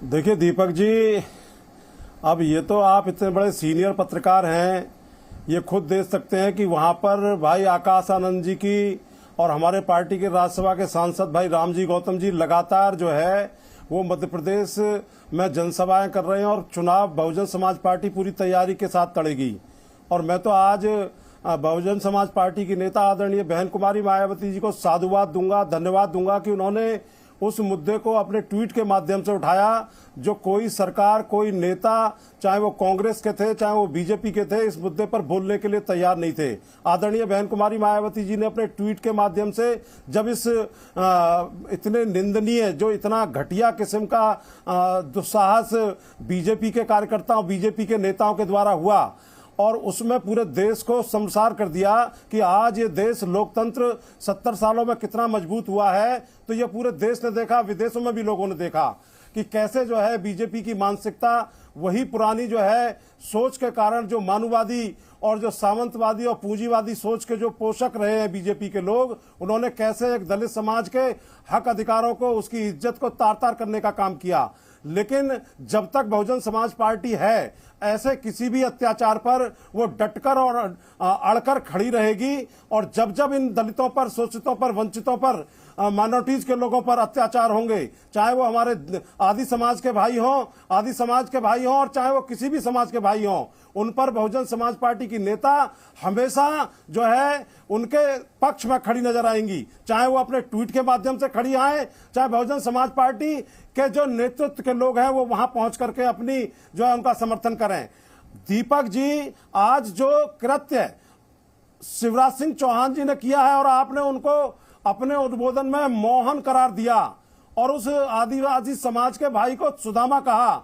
देखिए दीपक जी, अब ये तो आप इतने बड़े सीनियर पत्रकार हैं, ये खुद देख सकते हैं कि वहां पर भाई आकाश आनंद जी की और हमारे पार्टी के राज्यसभा के सांसद भाई रामजी गौतम जी लगातार जो है वो मध्य प्रदेश में जनसभाएं कर रहे हैं, और चुनाव बहुजन समाज पार्टी पूरी तैयारी के साथ लड़ेगी। और मैं तो आज बहुजन समाज पार्टी की नेता आदरणीय बहन कुमारी मायावती जी को साधुवाद दूंगा, धन्यवाद दूंगा कि उन्होंने उस मुद्दे को अपने ट्वीट के माध्यम से उठाया, जो कोई सरकार, कोई नेता, चाहे वो कांग्रेस के थे चाहे वो बीजेपी के थे, इस मुद्दे पर बोलने के लिए तैयार नहीं थे। आदरणीय बहन कुमारी मायावती जी ने अपने ट्वीट के माध्यम से जब इस इतने निंदनीय, जो इतना घटिया किस्म का दुस्साहस बीजेपी के कार्यकर्ताओं, बीजेपी के नेताओं के द्वारा हुआ, और उसमें पूरे देश को शर्मसार कर दिया कि आज ये देश लोकतंत्र 70 सालों में कितना मजबूत हुआ है, तो ये पूरे देश ने देखा, विदेशों में भी लोगों ने देखा कि कैसे जो है बीजेपी की मानसिकता वही पुरानी जो है सोच के कारण, जो मानववादी और जो सामंतवादी और पूंजीवादी सोच के जो पोषक रहे हैं बीजेपी के लोग, उन्होंने कैसे एक दलित समाज के हक अधिकारों को, उसकी इज्जत को तार तार करने का काम किया। लेकिन जब तक बहुजन समाज पार्टी है, ऐसे किसी भी अत्याचार पर वो डटकर और अड़कर खड़ी रहेगी। और जब जब इन दलितों पर, शोषितों पर, वंचितों पर, माइनॉरिटीज के लोगों पर अत्याचार होंगे, चाहे वो हमारे आदि समाज के भाई हों और चाहे वो किसी भी समाज के भाई हों, उन पर बहुजन समाज पार्टी की नेता हमेशा जो है उनके पक्ष में खड़ी नजर आएंगी। चाहे वो अपने ट्वीट के माध्यम से खड़ी आए, चाहे बहुजन समाज पार्टी के जो नेतृत्व के लोग हैं वो वहां पहुंच करके अपनी जो है उनका समर्थन करें। दीपक जी, आज जो कृत्य शिवराज सिंह चौहान जी ने किया है और आपने उनको अपने उद्बोधन में मोहन करार दिया और उस आदिवासी समाज के भाई को सुदामा कहा,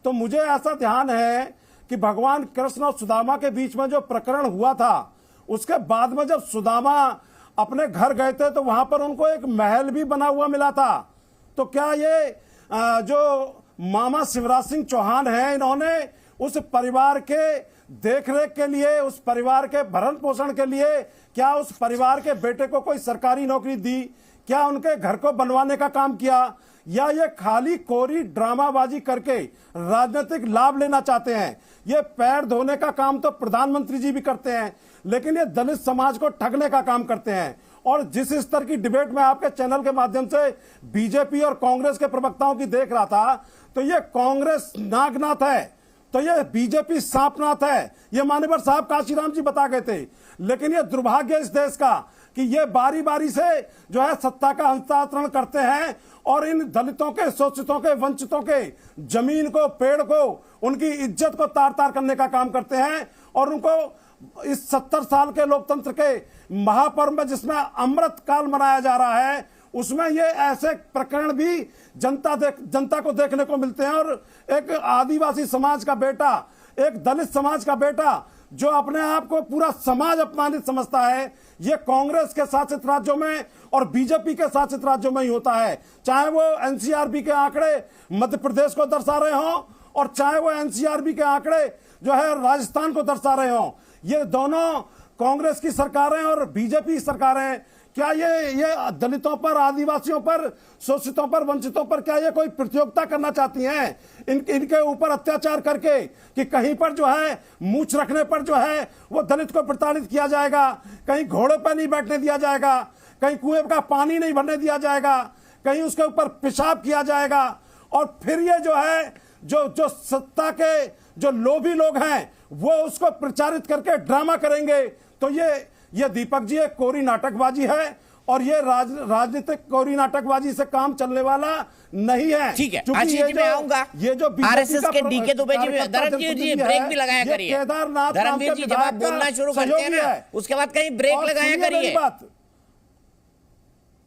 तो मुझे ऐसा ध्यान है कि भगवान कृष्ण और सुदामा के बीच में जो प्रकरण हुआ था, उसके बाद में जब सुदामा अपने घर गए थे तो वहां पर उनको एक महल भी बना हुआ मिला था। तो क्या ये जो मामा शिवराज सिंह चौहान हैं, इन्होंने उस परिवार के देखरेख के लिए, उस परिवार के भरण पोषण के लिए क्या उस परिवार के बेटे को कोई सरकारी नौकरी दी? क्या उनके घर को बनवाने का काम किया? या ये खाली कोरी ड्रामाबाजी करके राजनीतिक लाभ लेना चाहते हैं? ये पैर धोने का काम तो प्रधानमंत्री जी भी करते हैं, लेकिन ये दलित समाज को ठगने का काम करते हैं। और जिस स्तर की डिबेट में आपके चैनल के माध्यम से बीजेपी और कांग्रेस के प्रवक्ताओं की देख रहा था, तो ये कांग्रेस नागनाथ है, तो ये बीजेपी सांपनाथ है, ये मान्यवर साहब काशीराम जी बता गए थे। लेकिन ये दुर्भाग्य इस देश का कि ये बारी बारी से जो है सत्ता का हस्तांतरण करते हैं और इन दलितों के, शोषितों के, वंचितों के जमीन को, पेड़ को, उनकी इज्जत को तार तार करने का काम करते हैं। और उनको इस 70 साल के लोकतंत्र के महापर्व में, जिसमें अमृत काल मनाया जा रहा है, उसमें ये ऐसे प्रकरण भी जनता को देखने को मिलते हैं। और एक आदिवासी समाज का बेटा, एक दलित समाज का बेटा जो अपने आप को पूरा समाज अपमानित समझता है, ये कांग्रेस के शासित राज्यों में और बीजेपी के शासित राज्यों में ही होता है। चाहे वो एनसीआरबी के आंकड़े मध्य प्रदेश को दर्शा रहे हों और चाहे वो एनसीआरबी के आंकड़े जो है राजस्थान को दर्शा रहे हों, ये दोनों कांग्रेस की सरकारें और बीजेपी सरकारें, क्या ये दलितों पर, आदिवासियों पर, शोषितों पर, वंचितों पर क्या ये कोई प्रतियोगिता करना चाहती हैं? इनके ऊपर अत्याचार करके कि कहीं पर जो है मूंछ रखने पर जो है वो दलित को प्रताड़ित किया जाएगा, कहीं घोड़े पर नहीं बैठने दिया जाएगा, कहीं कुएं का पानी नहीं भरने दिया जाएगा, कहीं उसके ऊपर पेशाब किया जाएगा। और फिर ये जो है जो सत्ता के जो लोभी लोग हैं वो उसको प्रचारित करके ड्रामा करेंगे। तो ये दीपक जी एक कोरी नाटकबाजी है और ये राजनीतिक कोरी नाटकबाजी से काम चलने वाला नहीं है। ठीक है, आशीष जी मैं आऊंगा। ये जो आरएसएस के डीके दुबे जी, धर्मवीर जी ब्रेक भी लगाया करिए। केदारनाथ, धर्मवीर जी जब आप बोलना शुरू करते हैं ना, उसके बाद कहीं ब्रेक लगाया करिए।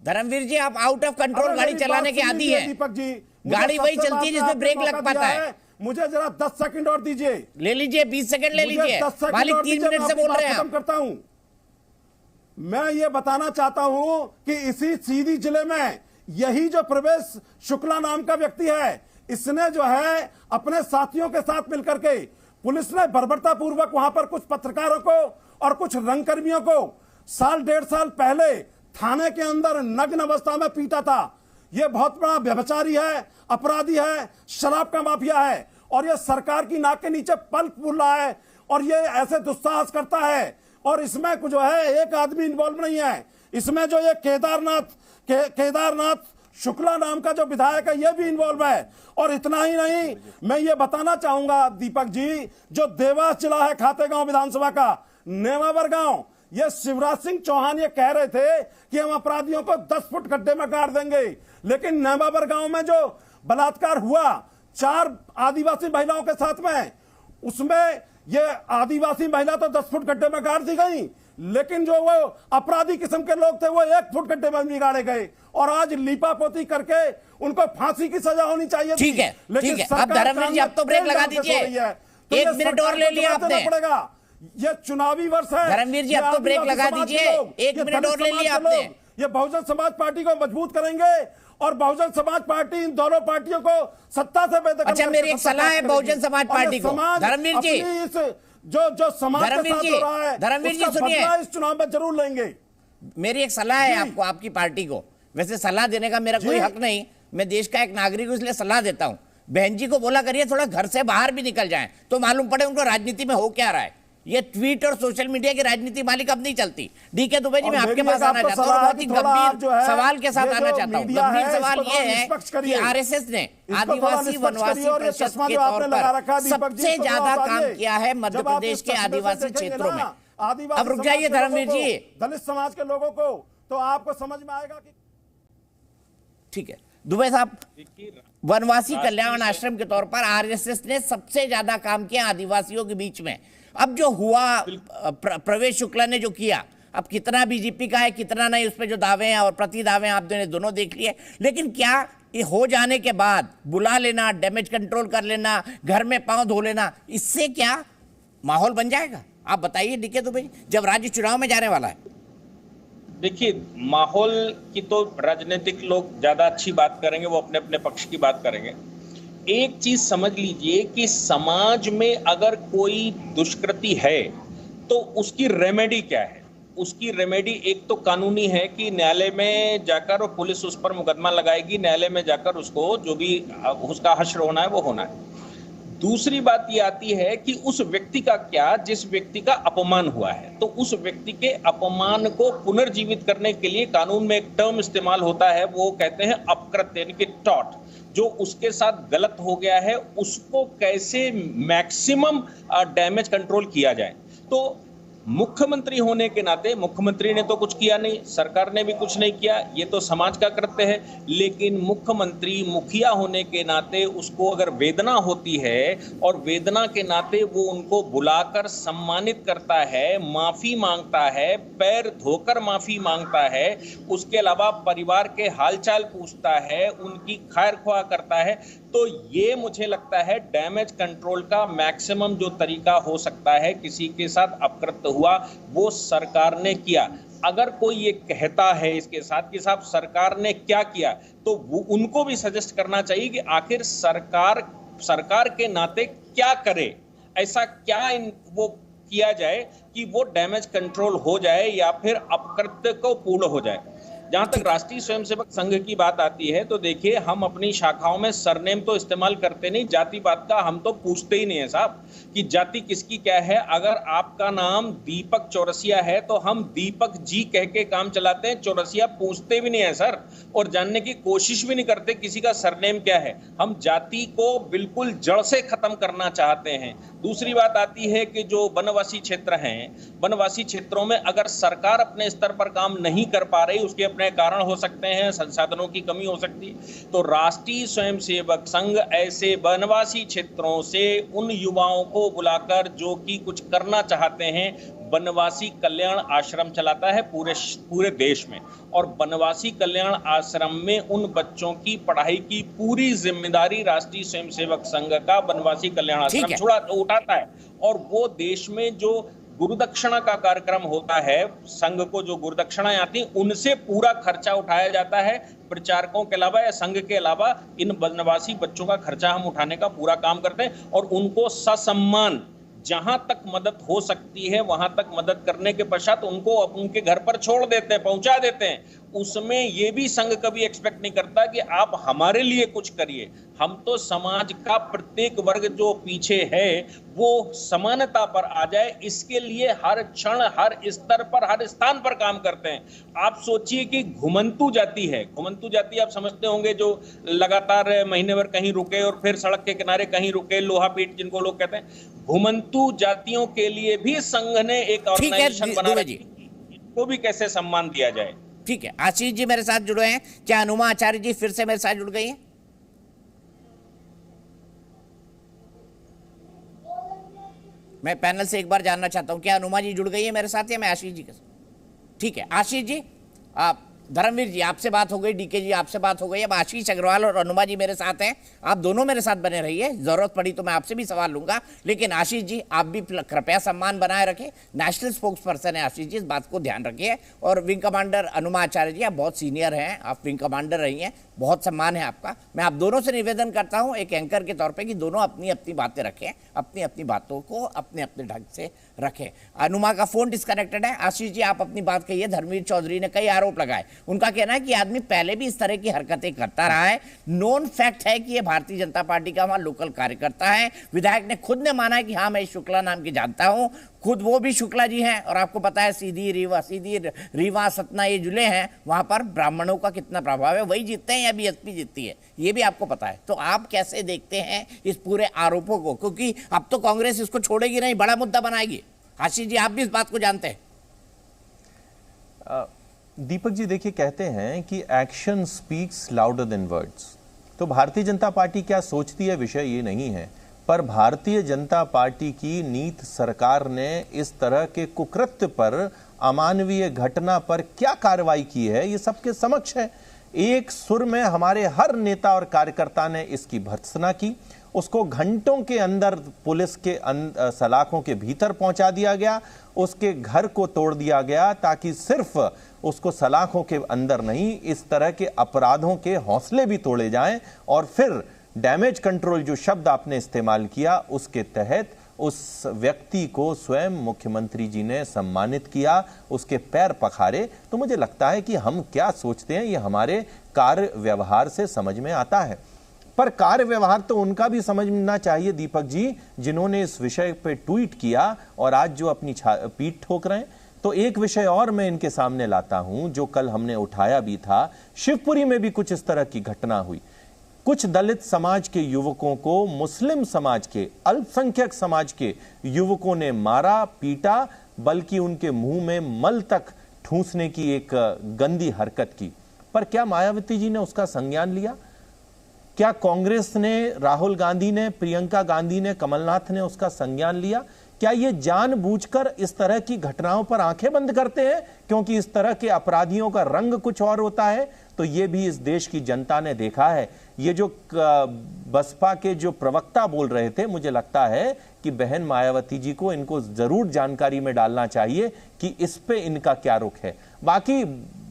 धर्मवीर जी, आप आउट ऑफ कंट्रोल गाड़ी चलाने के आदी है। दीपक जी, गाड़ी वही चलती है जिसमें ब्रेक लग पाता है। मुझे जरा 10 सेकंड और दीजिए। ले लीजिए, 20 सेकंड ले लीजिए। मालिक 3 मिनट से बोल रहे हैं। खत्म करता हूं। मैं ये बताना चाहता हूं कि इसी सीधी जिले में यही जो प्रवेश शुक्ला नाम का व्यक्ति है, इसने जो है अपने साथियों के साथ मिलकर के, पुलिस ने बर्बरता पूर्वक वहां पर कुछ पत्रकारों को और कुछ रंगकर्मियों को 1.5 साल पहले थाने के अंदर नग्न अवस्था में पीटा था। यह बहुत बड़ा व्यभिचारी है, अपराधी है, शराब का माफिया है और यह सरकार की नाक के नीचे पल फूल रहा है और ये ऐसे दुस्साहस करता है। और इसमें जो है एक आदमी इन्वॉल्व नहीं है, इसमें जो ये केदारनाथ शुक्ला नाम का जो विधायक है ये भी इन्वॉल्व है। और इतना ही नहीं, मैं ये बताना चाहूंगा दीपक जी, जो देवास जिला है खातेगांव विधानसभा का, नेमावर गांव, ये शिवराज सिंह चौहान ये कह रहे थे कि हम अपराधियों को 10 फुट गड्ढे में गाड़ देंगे, लेकिन नैबाबर गांव में जो बलात्कार हुआ 4 आदिवासी महिलाओं के साथ में, उसमें ये आदिवासी महिला तो 10 फुट गड्ढे में गाड़ दी गई, लेकिन जो वो अपराधी किस्म के लोग थे वो 1 फुट गड्ढे में भी गाड़े गए, और आज लीपापोती करके उनको फांसी की सजा होनी चाहिए। ठीक है, ठीक है। अब धर्मवीर जी, अब तो ब्रेक लगा दीजिए, 1 मिनट और ले लिया आपने। ये चुनावी वर्ष है धर्मवीर जी, अब तो ब्रेक लगा दीजिए, 1 मिनट और ले लिया आपने। ये बहुजन समाज पार्टी को मजबूत करेंगे और बहुजन समाज पार्टी इन दोनों पार्टियों को सत्ता से बेदखल। अच्छा, मेरी एक सलाह है बहुजन समाज पार्टी को, धर्मवीर जी, जो समाज के साथ हो रहा है, धर्मवीर जी सुनिए, इस चुनाव में जरूर लेंगे। मेरी एक सलाह है आपको, आपकी पार्टी को। वैसे सलाह देने का मेरा कोई हक नहीं, मैं देश का एक नागरिक हूं, इसलिए सलाह देता हूं। बहन जी को बोला करिए थोड़ा घर से बाहर भी निकल जाएं, तो मालूम पड़े उनको राजनीति में हो क्या रहा है। ये ट्वीट और सोशल मीडिया की राजनीति मालिक अब नहीं चलती। डीके दुबे जी, मैं आपके पास आना चाहता हूँ, बहुत ही गंभीर सवाल के साथ आना चाहता हूँ। गंभीर सवाल ये है कि आरएसएस ने आदिवासी वनवासी परिषद के तौर पर सबसे ज्यादा काम किया है मध्य प्रदेश के आदिवासी क्षेत्रों में। अब रुक जाइए धर्मवीर जी, दलित समाज के लोगों को तो आपको समझ में आएगा कि ठीक है। दुबे साहब, वनवासी कल्याण आश्रम के तौर पर आरएसएस ने सबसे ज्यादा काम किया आदिवासियों के बीच में। अब जो हुआ, प्रवेश शुक्ला ने जो किया, अब कितना बीजेपी का है कितना नहीं, उस पर जो दावे हैं और प्रति दावे हैं आपने दोनों देख लिए, लेकिन क्या ये हो जाने के बाद बुला लेना, डैमेज कंट्रोल कर लेना, घर में पांव धो लेना, इससे क्या माहौल बन जाएगा? आप बताइए डीके दुबे, जब राज्य चुनाव में जाने वाला है। देखिए, माहौल की तो राजनीतिक लोग ज्यादा अच्छी बात करेंगे, वो अपने अपने पक्ष की बात करेंगे। एक चीज समझ लीजिए कि समाज में अगर कोई दुष्कृति है तो उसकी रेमेडी क्या है। उसकी रेमेडी एक तो कानूनी है कि न्यायालय में जाकर और पुलिस उस पर मुकदमा लगाएगी, न्यायालय में जाकर उसको जो भी उसका हश्र होना है वो होना है। दूसरी बात ये आती है कि उस व्यक्ति का क्या, जिस व्यक्ति का अपमान हुआ है, तो उस व्यक्ति के अपमान को पुनर्जीवित करने के लिए कानून में एक टर्म इस्तेमाल होता है, वो कहते हैं अपकृत्य, यानी कि टॉट। जो उसके साथ गलत हो गया है उसको कैसे मैक्सिमम डैमेज कंट्रोल किया जाए। तो मुख्यमंत्री होने के नाते, मुख्यमंत्री ने तो कुछ किया नहीं, सरकार ने भी कुछ नहीं किया, ये तो समाज का कृत्य है, लेकिन मुख्यमंत्री मुखिया होने के नाते उसको अगर वेदना होती है और वेदना के नाते वो उनको बुलाकर सम्मानित करता है, माफी मांगता है, पैर धोकर माफी मांगता है, उसके अलावा परिवार के हालचाल पूछता है, उनकी खैर ख्वाह करता है, तो ये मुझे लगता है डैमेज कंट्रोल का मैक्सिमम जो तरीका हो सकता है। किसी के साथ अपकृत्य हुआ, वो सरकार ने किया। अगर कोई ये कहता है इसके साथ कि साहब सरकार ने क्या किया, तो वो उनको भी सजेस्ट करना चाहिए कि आखिर सरकार के नाते क्या करे, ऐसा क्या वो किया जाए कि वो डैमेज कंट्रोल हो जाए या फिर अपकृत्य को पूर्ण हो जाए। जहां तक राष्ट्रीय स्वयंसेवक संघ की बात आती है, तो देखिए, हम अपनी शाखाओं में सरनेम तो इस्तेमाल करते नहीं, जाति पात का हम तो पूछते ही नहीं है साहब कि जाति किसकी क्या है। अगर आपका नाम दीपक चौरसिया है तो हम दीपक जी कह के काम चलाते हैं, चौरसिया पूछते भी नहीं है सर, और जानने की कोशिश भी नहीं करते किसी का सरनेम क्या है। हम जाति को बिल्कुल जड़ से खत्म करना चाहते हैं। दूसरी बात आती है कि जो वनवासी क्षेत्र हैं, वनवासी क्षेत्रों में अगर सरकार अपने स्तर पर काम नहीं कर पा रही, उसके अपने कारण हो सकते हैं, संसाधनों की कमी हो सकती है, तो राष्ट्रीय स्वयंसेवक संघ ऐसे वनवासी क्षेत्रों से उन युवाओं को बुलाकर जो कि कुछ करना चाहते हैं, वनवासी कल्याण आश्रम चलाता है पूरे देश में, और वनवासी कल्याण आश्रम में उन बच्चों की पढ़ाई की पूरी जिम्मेदारी राष्ट्रीय स्वयंसेवक संघ का वनवासी कल्याण आश्रम उठाता है। और वो देश में जो गुरुदक्षिणा का कार्यक्रम होता है, संघ को जो गुरुदक्षिणाएं आती हैं उनसे पूरा खर्चा उठाया जाता है। प्रचारकों के अलावा या संघ के अलावा इन वनवासी बच्चों का खर्चा हम उठाने का पूरा काम करते हैं, और उनको ससम्मान जहां तक मदद हो सकती है वहां तक मदद करने के पश्चात उनको उनके घर पर छोड़ देते हैं, पहुंचा देते हैं। उसमें ये भी संघ कभी एक्सपेक्ट नहीं करता कि आप हमारे लिए कुछ करिए। हम तो समाज का प्रत्येक वर्ग जो पीछे है वो समानता पर आ जाए, इसके लिए हर क्षण, हर स्तर पर, हर स्थान पर काम करते हैं। आप सोचिए कि घुमंतु जाति है, घुमंतु जाति आप समझते होंगे, जो लगातार महीने भर कहीं रुके और फिर सड़क के किनारे कहीं रुके, लोहा पीट जिनको लोग कहते हैं। घुमंतु जातियों के लिए भी संघ ने एक ऑर्गेनाइजेशन बना रखी। को भी कैसे सम्मान दिया जाए। ठीक है, आशीष जी मेरे साथ जुड़े हैं। क्या अनुमा आचार्य जी फिर से मेरे साथ जुड़ गई हैं? मैं पैनल से एक बार जानना चाहता हूं, क्या अनुमा जी जुड़ गई है मेरे साथ या मैं आशीष जी के साथ? ठीक है, आशीष जी, आप धर्मवीर जी आपसे बात हो गई, डीके जी आपसे बात हो गई, अब आशीष अग्रवाल और अनुमा जी मेरे साथ हैं। आप दोनों मेरे साथ बने रहिए, जरूरत पड़ी तो मैं आपसे भी सवाल लूंगा, लेकिन आशीष जी आप भी कृपया सम्मान बनाए रखें। नेशनल स्पोक्स पर्सन है आशीष जी, इस बात को ध्यान रखिए। और विंग कमांडर अनुमा आचार्य जी, आप बहुत सीनियर हैं, आप विंग कमांडर रही हैं, बहुत सम्मान है आपका। मैं आप दोनों से निवेदन करता हूं एक एंकर के तौर पे कि दोनों अपनी अपनी बातें रखें, अपनी अपनी बातों को अपने अपने ढंग से रखें। अनुमा का फोन डिस्कनेक्टेड है। आशीष जी आप अपनी बात कहिए। धर्मवीर चौधरी ने कई आरोप लगाए, उनका कहना है कि आदमी पहले भी इस तरह की हरकतें करता रहा है। नोन फैक्ट है कि ये भारतीय जनता पार्टी का वहां लोकल कार्यकर्ता है। विधायक ने खुद ने माना है कि हाँ मैं शुक्ला नाम की जानता हूं, खुद वो भी शुक्ला जी हैं। और आपको पता है सीधी रीवा सतना ये जिले हैं, वहां पर ब्राह्मणों का कितना प्रभाव है, वही जीतते हैं या बीएसपी जीतती है, ये भी आपको पता है। तो आप कैसे देखते हैं इस पूरे आरोपों को, क्योंकि अब तो कांग्रेस इसको छोड़ेगी नहीं, बड़ा मुद्दा बनाएगी। आशीष जी आप भी इस बात को जानते हैं। दीपक जी देखिए, कहते हैं कि action speaks louder than words. तो भारतीय जनता पार्टी क्या सोचती है विषय ये नहीं है, पर भारतीय जनता पार्टी की नीत सरकार ने इस तरह के कुकृत्य पर, अमानवीय घटना पर क्या कार्रवाई की है ये सबके समक्ष है। एक सुर में हमारे हर नेता और कार्यकर्ता ने इसकी भर्त्सना की। उसको घंटों के अंदर पुलिस के सलाखों के भीतर पहुंचा दिया गया, उसके घर को तोड़ दिया गया ताकि सिर्फ उसको सलाखों के अंदर नहीं, इस तरह के अपराधों के हौसले भी तोड़े जाएं। और फिर डैमेज कंट्रोल जो शब्द आपने इस्तेमाल किया, उसके तहत उस व्यक्ति को स्वयं मुख्यमंत्री जी ने सम्मानित किया, उसके पैर पखारे। तो मुझे लगता है कि हम क्या सोचते हैं ये हमारे कार्य व्यवहार से समझ में आता है। पर कार्य व्यवहार तो उनका भी समझना चाहिए दीपक जी, जिन्होंने इस विषय पे ट्वीट किया और आज जो अपनी पीठ ठोक रहे हैं। तो एक विषय और मैं इनके सामने लाता हूं जो कल हमने उठाया भी था। शिवपुरी में भी कुछ इस तरह की घटना हुई। कुछ दलित समाज के युवकों को मुस्लिम समाज के, अल्पसंख्यक समाज के युवकों ने मारा, पीटा, बल्कि उनके मुंह में मल तक ठूंसने की एक गंदी हरकत की। पर क्या मायावती जी ने उसका संज्ञान लिया? क्या कांग्रेस ने, राहुल गांधी ने, प्रियंका गांधी ने, कमलनाथ ने उसका संज्ञान लिया? क्या ये जानबूझकर इस तरह की घटनाओं पर आंखें बंद करते हैं क्योंकि इस तरह के अपराधियों का रंग कुछ और होता है? तो ये भी इस देश की जनता ने देखा है। ये जो बसपा के जो प्रवक्ता बोल रहे थे, मुझे लगता है कि बहन मायावती जी को इनको जरूर जानकारी में डालना चाहिए कि इस पे इनका क्या रुख है। बाकी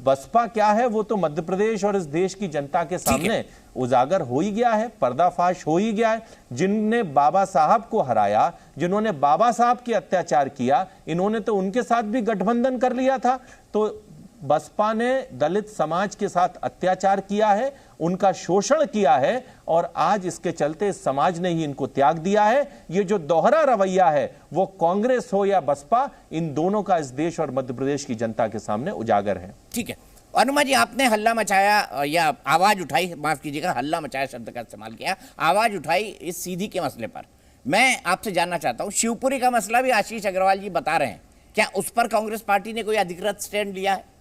बसपा क्या है वो तो मध्य प्रदेश और इस देश की जनता के सामने उजागर हो ही गया है, पर्दाफाश हो ही गया है। जिनने बाबा साहब को हराया, जिन्होंने बाबा साहब के अत्याचार किया, इन्होंने तो उनके साथ भी गठबंधन कर लिया था। तो बसपा ने दलित समाज के साथ अत्याचार किया है, उनका शोषण किया है और आज इसके चलते समाज ने ही इनको त्याग दिया है। ये जो दोहरा रवैया है वो कांग्रेस हो या बसपा, इन दोनों का इस देश और मध्य प्रदेश की जनता के सामने उजागर है। ठीक है, अनुमा जी आपने हल्ला मचाया या आवाज उठाई, माफ कीजिएगा, हल्ला मचाया शब्द का इस्तेमाल किया, आवाज उठाई इस सीधी के मसले पर। मैं आपसे जानना चाहता हूं, शिवपुरी का मसला भी आशीष अग्रवाल जी बता रहे हैं, क्या उस पर कांग्रेस पार्टी ने कोई अधिकृत स्टैंड लिया है?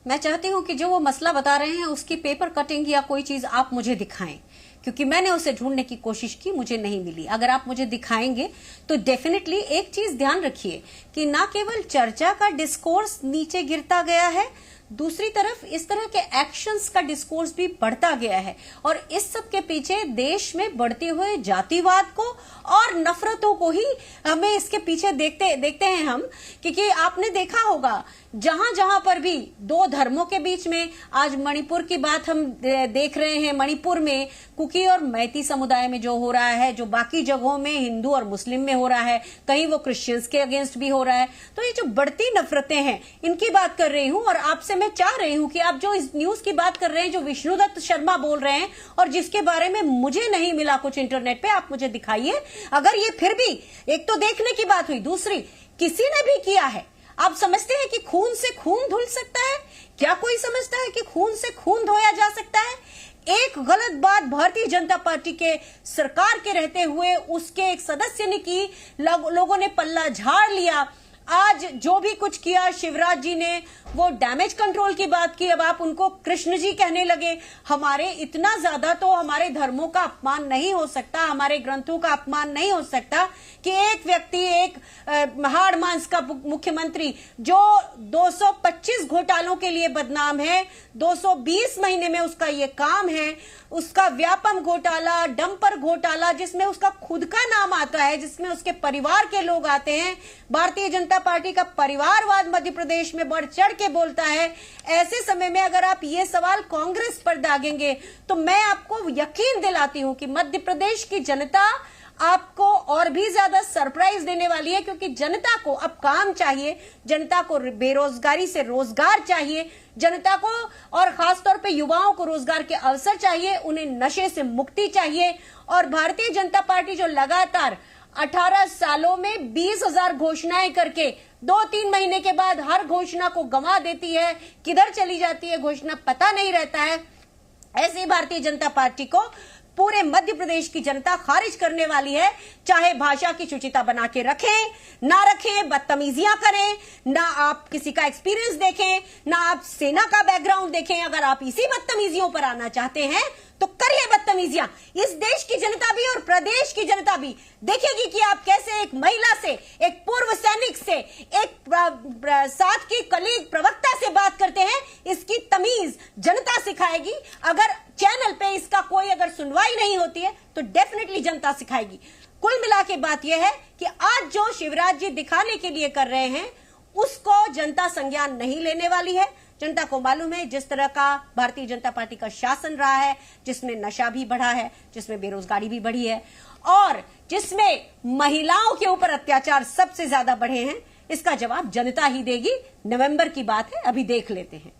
मैं चाहती हूं कि जो वो मसला बता रहे हैं उसकी पेपर कटिंग या कोई चीज आप मुझे दिखाएं, क्योंकि मैंने उसे ढूंढने की कोशिश की, मुझे नहीं मिली। अगर आप मुझे दिखाएंगे तो डेफिनेटली एक चीज ध्यान रखिए कि ना केवल चर्चा का डिस्कोर्स नीचे गिरता गया है, दूसरी तरफ इस तरह के एक्शंस का डिस्कोर्स भी बढ़ता गया है। और इस सब के पीछे देश में बढ़ते हुए जातिवाद को और नफरतों को ही हमें इसके पीछे देखते हैं हम, क्योंकि आपने देखा होगा जहां जहां पर भी दो धर्मों के बीच में, आज मणिपुर की बात हम देख रहे हैं, मणिपुर में कुकी और मैती समुदाय में जो हो रहा है, जो बाकी जगहों में हिंदू और मुस्लिम में हो रहा है, कहीं वो क्रिश्चियंस के अगेंस्ट भी हो रहा है। तो ये जो बढ़ती नफरतें हैं इनकी बात कर रही हूं। और आपसे मैं चाह रही हूं कि आप जो इस न्यूज की बात कर रहे हैं, जो विष्णुदत्त शर्मा बोल रहे हैं और जिसके बारे में मुझे नहीं मिला कुछ इंटरनेट पे, आप मुझे दिखाइए। अगर ये फिर भी, एक तो देखने की बात हुई, दूसरी किसी ने भी किया है, आप समझते हैं कि खून से खून धुल सकता है? क्या कोई समझता है कि खून से खून धोया जा सकता है? एक गलत बात भारतीय जनता पार्टी के सरकार के रहते हुए उसके एक सदस्य ने की, लोगों ने पल्ला झाड़ लिया। आज जो भी कुछ किया शिवराज जी ने, वो डैमेज कंट्रोल की बात की, अब आप उनको कृष्ण जी कहने लगे। हमारे इतना ज्यादा तो हमारे धर्मों का अपमान नहीं हो सकता, हमारे ग्रंथों का अपमान नहीं हो सकता कि एक व्यक्ति, एक हाड़ मांस का मुख्यमंत्री जो 225 घोटालों के लिए बदनाम है, 220 महीने में उसका ये काम है, उसका व्यापम घोटाला, डंपर घोटाला जिसमें उसका खुद का नाम आता है, जिसमें उसके परिवार के लोग आते हैं। भारतीय जनता पार्टी का परिवारवाद मध्य प्रदेश में बढ़ चढ़ के बोलता है। ऐसे समय में अगर आप ये सवाल कांग्रेस पर दागेंगे तो मैं आपको यकीन दिलाती हूं कि मध्य प्रदेश की जनता आपको और भी ज्यादा सरप्राइज देने वाली है, क्योंकि जनता को अब काम चाहिए, जनता को बेरोजगारी से रोजगार चाहिए, जनता को और खासतौर पे युवाओं को रोजगार के अवसर चाहिए, उन्हें नशे से मुक्ति चाहिए। और भारतीय जनता पार्टी जो लगातार 18 सालों में 20,000 घोषणाएं करके 2-3 महीने के बाद हर घोषणा को गंवा देती है, किधर चली जाती है घोषणा पता नहीं रहता है, ऐसी भारतीय जनता पार्टी को पूरे मध्य प्रदेश की जनता खारिज करने वाली है। चाहे भाषा की शुचिता बना के रखें ना रखें, बदतमीजियां करें ना, आप किसी का एक्सपीरियंस देखें ना, आप सेना का बैकग्राउंड देखें। अगर आप इसी बदतमीजियों पर आना चाहते हैं तो करिए बदतमीजियां। इस देश की जनता भी और प्रदेश की जनता भी देखेगी कि आप कैसे एक महिला से, एक पूर्व सैनिक से, एक साथ की कलीग प्रवक्ता से बात करते हैं। इसकी तमीज जनता सिखाएगी। अगर चैनल पे इसका कोई अगर सुनवाई नहीं होती है तो डेफिनेटली जनता सिखाएगी। कुल मिला के बात यह है कि आज जो शिवराज जी दिखाने के लिए कर रहे हैं उसको जनता संज्ञान नहीं लेने वाली है। जनता को मालूम है जिस तरह का भारतीय जनता पार्टी का शासन रहा है, जिसमें नशा भी बढ़ा है, जिसमें बेरोजगारी भी बढ़ी है और जिसमें महिलाओं के ऊपर अत्याचार सबसे ज्यादा बढ़े हैं, इसका जवाब जनता ही देगी। नवंबर की बात है, अभी देख लेते हैं।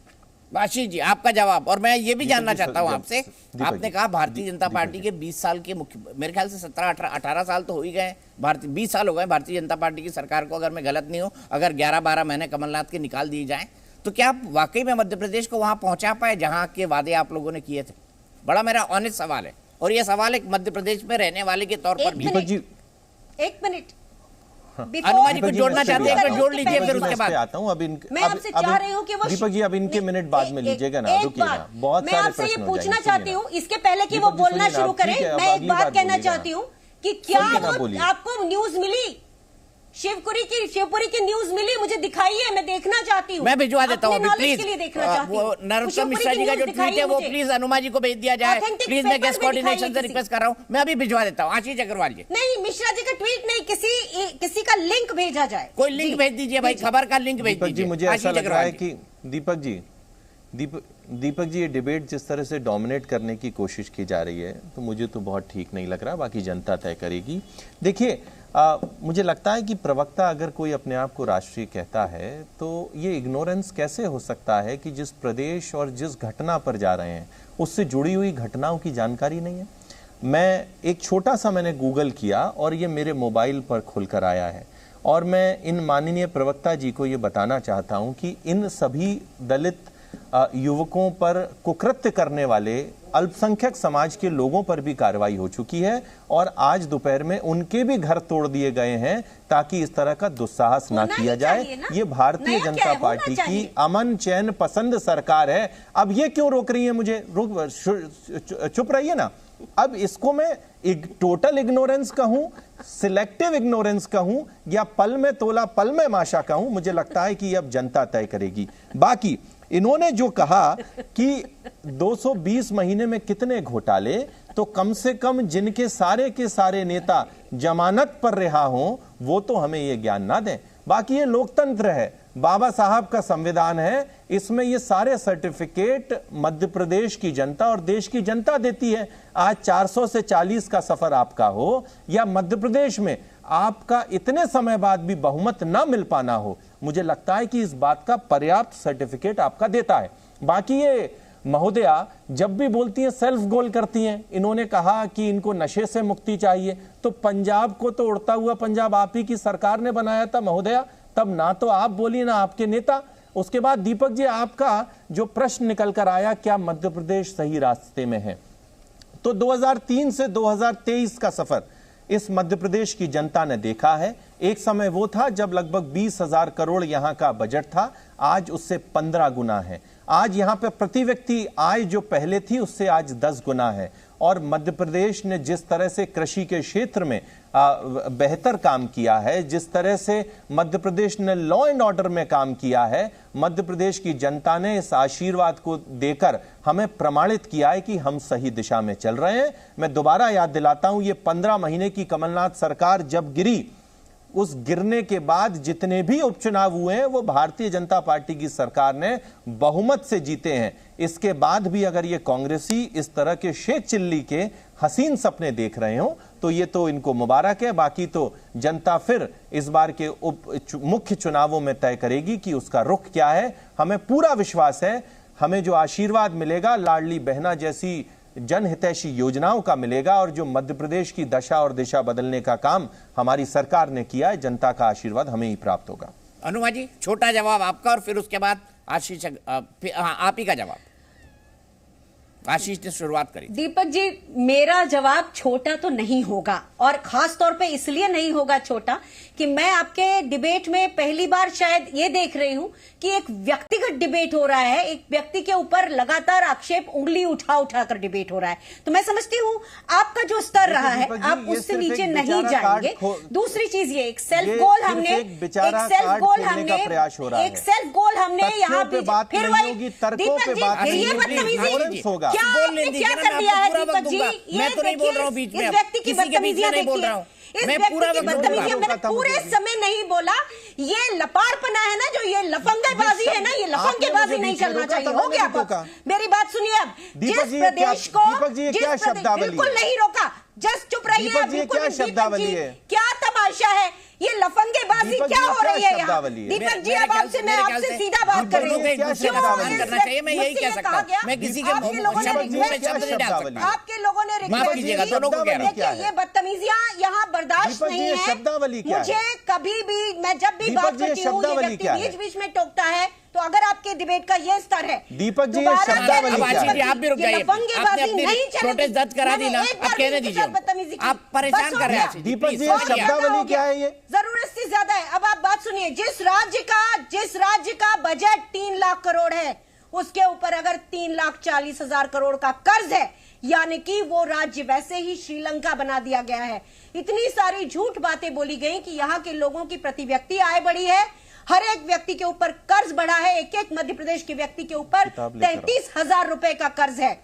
आशीष जी आपका जवाब। और मैं ये भी जानना चाहता हूं आपसे, आपने कहा भारतीय जनता पार्टी के 20 साल के मुख्य, मेरे ख्याल से 17-18 साल तो हो ही गए, 20 साल हो गए भारतीय जनता पार्टी की सरकार को, अगर मैं गलत नहीं हूं। अगर 11-12 महीने कमलनाथ के निकाल दिए जाएं तो क्या आप वाकई में मध्य प्रदेश को वहां पहुंचा पाए जहां के वादे आप लोगों ने किए थे? बड़ा मेरा ऑनेस्ट सवाल है, और ये सवाल एक मध्य प्रदेश में रहने वाले के तौर पर भी। एक मिनट अनुमा जी को जोड़ना चाहते हैं, जोड़ लीजिए, फिर उसके बाद आता हूं। मैं आपसे चाह रही हूं कि वो दीपक जी अब इनके मिनट बाद में लीजिएगा ना, रुकिएगा, बहुत सारे प्रश्न हो जाएंगे। मैं आपसे ये पूछना चाहती हूँ, इसके पहले कि वो बोलना शुरू करें, मैं एक बात कहना चाहती हूँ कि क्या आपको न्यूज मिली, शिवपुरी की न्यूज मिली? मुझे दिखाइए, मैं देखना चाहती हूँ। मैं भिजवा देता हूँ अभी, प्लीज। वो नरोत्तम मिश्रा जी का जो ट्वीट है वो प्लीज अनुमा जी को भेज दिया जाए, प्लीज। मैं गेस्ट कोऑर्डिनेशन से रिक्वेस्ट कर रहा हूँ, मैं अभी भिजवा देता हूँ। आशीष अग्रवाल जी, नहीं मिश्रा जी का ट्वीट नहीं, किसी का लिंक भेजा जाए, कोई लिंक भेज दीजिए भाई, खबर का लिंक भेज दीजिए। मुझे ऐसा लग रहा है कि दीपक जी ये डिबेट जिस तरह से डोमिनेट करने की कोशिश की जा रही है तो मुझे तो बहुत ठीक नहीं लग रहा, बाकी जनता तय करेगी। देखिए मुझे लगता है कि प्रवक्ता अगर कोई अपने आप को राष्ट्रीय कहता है तो ये इग्नोरेंस कैसे हो सकता है कि जिस प्रदेश और जिस घटना पर जा रहे हैं उससे जुड़ी हुई घटनाओं की जानकारी नहीं है। मैं एक छोटा सा मैंने गूगल किया और ये मेरे मोबाइल पर खुलकर आया है, और मैं इन माननीय प्रवक्ता जी को ये बताना चाहता हूं कि इन सभी दलित युवकों पर कुकृत्य करने वाले अल्पसंख्यक समाज के लोगों पर भी कार्रवाई हो चुकी है, और आज दोपहर में उनके भी घर तोड़ दिए गए हैं ताकि इस तरह का दुस्साहस ना किया जाए। ये भारतीय जनता पार्टी की अमन चैन पसंद सरकार है। अब ये क्यों रोक रही है मुझे? चुप रहिए ना। अब इसको मैं टोटल इग्नोरेंस कहूं, सिलेक्टिव इग्नोरेंस कहूं, या पल में तोला पल में माशा कहूं, मुझे लगता है कि अब जनता तय करेगी। बाकी इन्होंने जो कहा कि 220 महीने में कितने घोटाले, तो कम से कम जिनके सारे के सारे नेता जमानत पर रिहा हों वो तो हमें ये ज्ञान ना दें। बाकी ये लोकतंत्र है, बाबा साहब का संविधान है, इसमें ये सारे सर्टिफिकेट मध्य प्रदेश की जनता और देश की जनता देती है। आज 400 से 40 का सफर आपका हो या मध्य प्रदेश में आपका इतने समय बाद भी बहुमत ना मिल पाना हो, मुझे लगता है कि इस बात का पर्याप्त सर्टिफिकेट आपका देता है। बाकी ये महोदया जब भी बोलती हैं सेल्फ गोल करती हैं। इन्होंने कहा कि इनको नशे से मुक्ति चाहिए, तो पंजाब को तो उड़ता हुआ पंजाब आप ही की सरकार ने बनाया था महोदया, तब ना तो आप बोली ना आपके नेता। उसके बाद दीपक जी, आपका जो प्रश्न निकल कर आया, क्या मध्य प्रदेश सही रास्ते में है, तो 2003 से 2023 का सफर इस मध्य प्रदेश की जनता ने देखा है। एक समय वो था जब लगभग 20,000 करोड़ यहां का बजट था, आज उससे 15 गुना है। आज यहां पे प्रति व्यक्ति आय जो पहले थी उससे आज 10 गुना है। और मध्य प्रदेश ने जिस तरह से कृषि के क्षेत्र में बेहतर काम किया है, जिस तरह से मध्य प्रदेश ने लॉ एंड ऑर्डर में काम किया है, मध्य प्रदेश की जनता ने इस आशीर्वाद को देकर हमें प्रमाणित किया है कि हम सही दिशा में चल रहे हैं। मैं दोबारा याद दिलाता हूं, ये 15 महीने की कमलनाथ सरकार जब गिरी, उस गिरने के बाद जितने भी उपचुनाव हुए हैं वो भारतीय जनता पार्टी की सरकार ने बहुमत से जीते हैं। इसके बाद भी अगर ये कांग्रेसी इस तरह के शेख चिल्ली के हसीन सपने देख रहे हो तो ये तो इनको मुबारक है। बाकी तो जनता फिर इस बार के मुख्य चुनावों में तय करेगी कि उसका रुख क्या है। हमें पूरा विश्वास है, हमें जो आशीर्वाद मिलेगा लाडली बहना जैसी जनहितैषी योजनाओं का मिलेगा, और जो मध्य प्रदेश की दशा और दिशा बदलने का काम हमारी सरकार ने किया है, जनता का आशीर्वाद हमें ही प्राप्त होगा। अनुमा जी, छोटा जवाब आपका और फिर उसके बाद आशीष, आप ही का जवाब। आशीष ने शुरुआत करी। दीपक जी, मेरा जवाब छोटा तो नहीं होगा, और खास तौर पे इसलिए नहीं होगा छोटा कि मैं आपके डिबेट में पहली बार शायद ये देख रही हूं कि एक व्यक्तिगत डिबेट हो रहा है, एक व्यक्ति के ऊपर लगातार आक्षेप उंगली उठा उठाकर डिबेट हो रहा है। तो मैं समझती हूँ आपका जो स्तर रहा है आप उससे नीचे नहीं जाएंगे। दूसरी चीज ये एक सेल्फ गोल हमने यहाँ पे फिर वही दीपक जी, ये बदतमीजी क्या कर दिया है दीपक जी? ये देखिए इस व्यक्ति की बदतमीजियां देखिए, इस व्यक्ति की बदतमीजियां मैंने पूरे समय नहीं बोला। ये लपाड़पना है ना, जो ये लफंगेबाजी है ना, ये लफंगेबाजी नहीं करना चाहिए। हो गया बस, मेरी बात सुनिए। अब जिस प्रदेश को बिल्कुल नहीं रोका, जस्ट चुप रहिए। बिल्कुल शब्दावली है, क्या तमाशा है ये लफंगेबाजी क्या हो रही है यहाँ? दीपक जी, अब आपसे मैं आपसे सीधा बात कर रही हूँ। करना चाहिए, मैं यही कह सकता हूँ। मैं किसी के मुंह में शब्द नहीं डाल सकता। आपके लोगों ने देखिए ये बदतमीजियां यहाँ बर्दाश्त नहीं है। मुझे कभी भी, मैं जब भी बात करती हूँ ये व्यक्ति बीच बीच में टोकता है। तो अगर आपके डिबेट का ये स्तर है दीपक जी, शब्दावली आप भी रुक जाइए, प्रोटेस्ट दर्ज करा दी ना, आप कहने दीजिए, आप परेशान कर रहे हैं। दीपक जी, शब्दावली क्या है? ये जरूरत से ज्यादा है। अब आप बात सुनिए, जिस राज्य का बजट 3 लाख करोड़ है, उसके ऊपर अगर 3,40,000 करोड़ का कर्ज है, यानी कि वो राज्य वैसे ही श्रीलंका बना दिया गया है। इतनी सारी झूठ बातें बोली गई कि यहाँ के लोगों की प्रति व्यक्ति आय बढ़ी है, हर एक व्यक्ति के ऊपर कर्ज बढ़ा है। एक एक मध्य प्रदेश के व्यक्ति के ऊपर 33,000 रुपए का कर्ज है।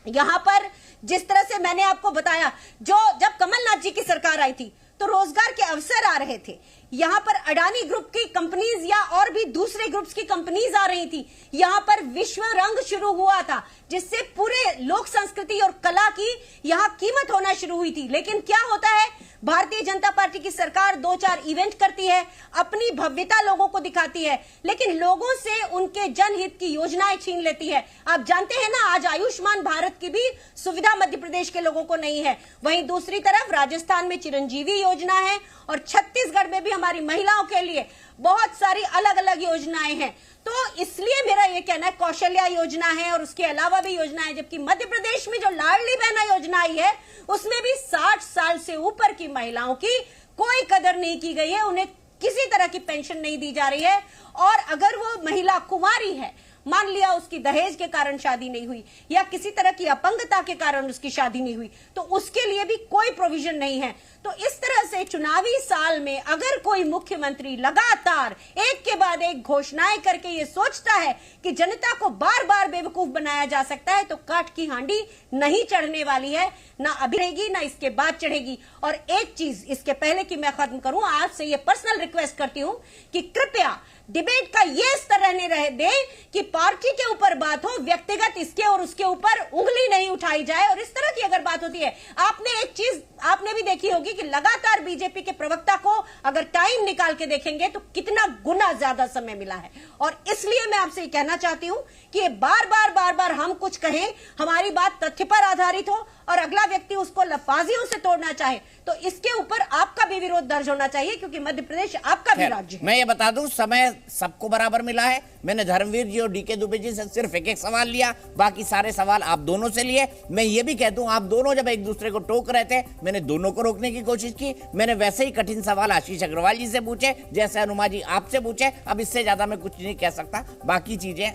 यहां पर जिस तरह से मैंने आपको बताया, जब कमलनाथ जी की सरकार आई थी तो रोजगार के अवसर आ रहे थे। यहां पर अडानी ग्रुप की कंपनीज या और भी दूसरे ग्रुप्स की कंपनीज आ रही थी। यहां पर विश्व रंग शुरू हुआ था, जिससे पूरे लोक संस्कृति और कला की यहां कीमत होना शुरू हुई थी। लेकिन क्या होता है, भारतीय जनता पार्टी की सरकार 2-4 इवेंट करती है, अपनी भव्यता लोगों को दिखाती है, लेकिन लोगों से उनके जनहित की योजनाएं छीन लेती है। आप जानते हैं ना, आज आयुष्मान भारत की भी सुविधा मध्य प्रदेश के लोगों को नहीं है। वहीं दूसरी तरफ राजस्थान में चिरंजीवी योजना है, और छत्तीसगढ़ में भी हमारी महिलाओं के लिए बहुत सारी अलग अलग योजनाएं हैं। तो इसलिए मेरा यह कहना है, कौशल्या योजना है और उसके अलावा भी योजना है। जबकि मध्य प्रदेश में जो लाडली बहना योजना आई है, उसमें भी 60 साल से ऊपर की महिलाओं की कोई कदर नहीं की गई है, उन्हें किसी तरह की पेंशन नहीं दी जा रही है। और अगर वो महिला कुंवारी है, मान लिया उसकी दहेज के कारण शादी नहीं हुई या किसी तरह की अपंगता के कारण उसकी शादी नहीं हुई, तो उसके लिए भी कोई प्रोविजन नहीं है। तो इस तरह से चुनावी साल में अगर कोई मुख्यमंत्री लगातार एक के बाद एक घोषणाएं करके ये सोचता है कि जनता को बार बार बेवकूफ बनाया जा सकता है, तो काठ की हांडी नहीं चढ़ने वाली है, ना अभी रहेगी ना इसके बाद चढ़ेगी। और एक चीज इसके पहले कि मैं खत्म करूं, आपसे ये पर्सनल रिक्वेस्ट करती हूं कि कृपया डिबेट का ये स्तर रहे दे कि पार्टी के ऊपर बात हो, व्यक्तिगत इसके और उसके ऊपर उंगली नहीं उठाई जाए। और इस तरह की अगर बात होती है, आपने एक चीज आपने भी देखी होगी कि लगातार बीजेपी के प्रवक्ता को अगर टाइम निकाल के देखेंगे तो कितना गुना ज्यादा समय मिला है। और इसलिए मैं आपसे ये कहना चाहती हूं कि बार बार हम कुछ कहें, हमारी बात तथ्य पर आधारित हो, और अगला व्यक्ति उसको लफाजियों से तोड़ना चाहे तो इसके ऊपर आपका भी विरोध दर्ज होना चाहिए, क्योंकि मध्य प्रदेश आपका भी राज्य है। मैं ये बता दूं, समय सबको बराबर मिला है। मैंने धर्मवीर जी और डीके दुबे जी से सिर्फ एक सवाल लिया, बाकी सारे सवाल आप दोनों से लिए। मैं ये भी कह दूं, आप दोनों जब एक दूसरे को टोक रहे थे, मैंने दोनों को रोकने की कोशिश की। मैंने वैसे ही कठिन सवाल आशीष अग्रवाल जी से पूछे जैसे हनुमा जी आपसे पूछे। अब इससे ज्यादा मैं कुछ नहीं कह सकता। बाकी चीजें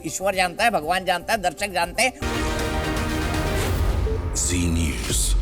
ईश्वर जानता है, भगवान जानता है, दर्शक जानते हैं। जी न्यूज़।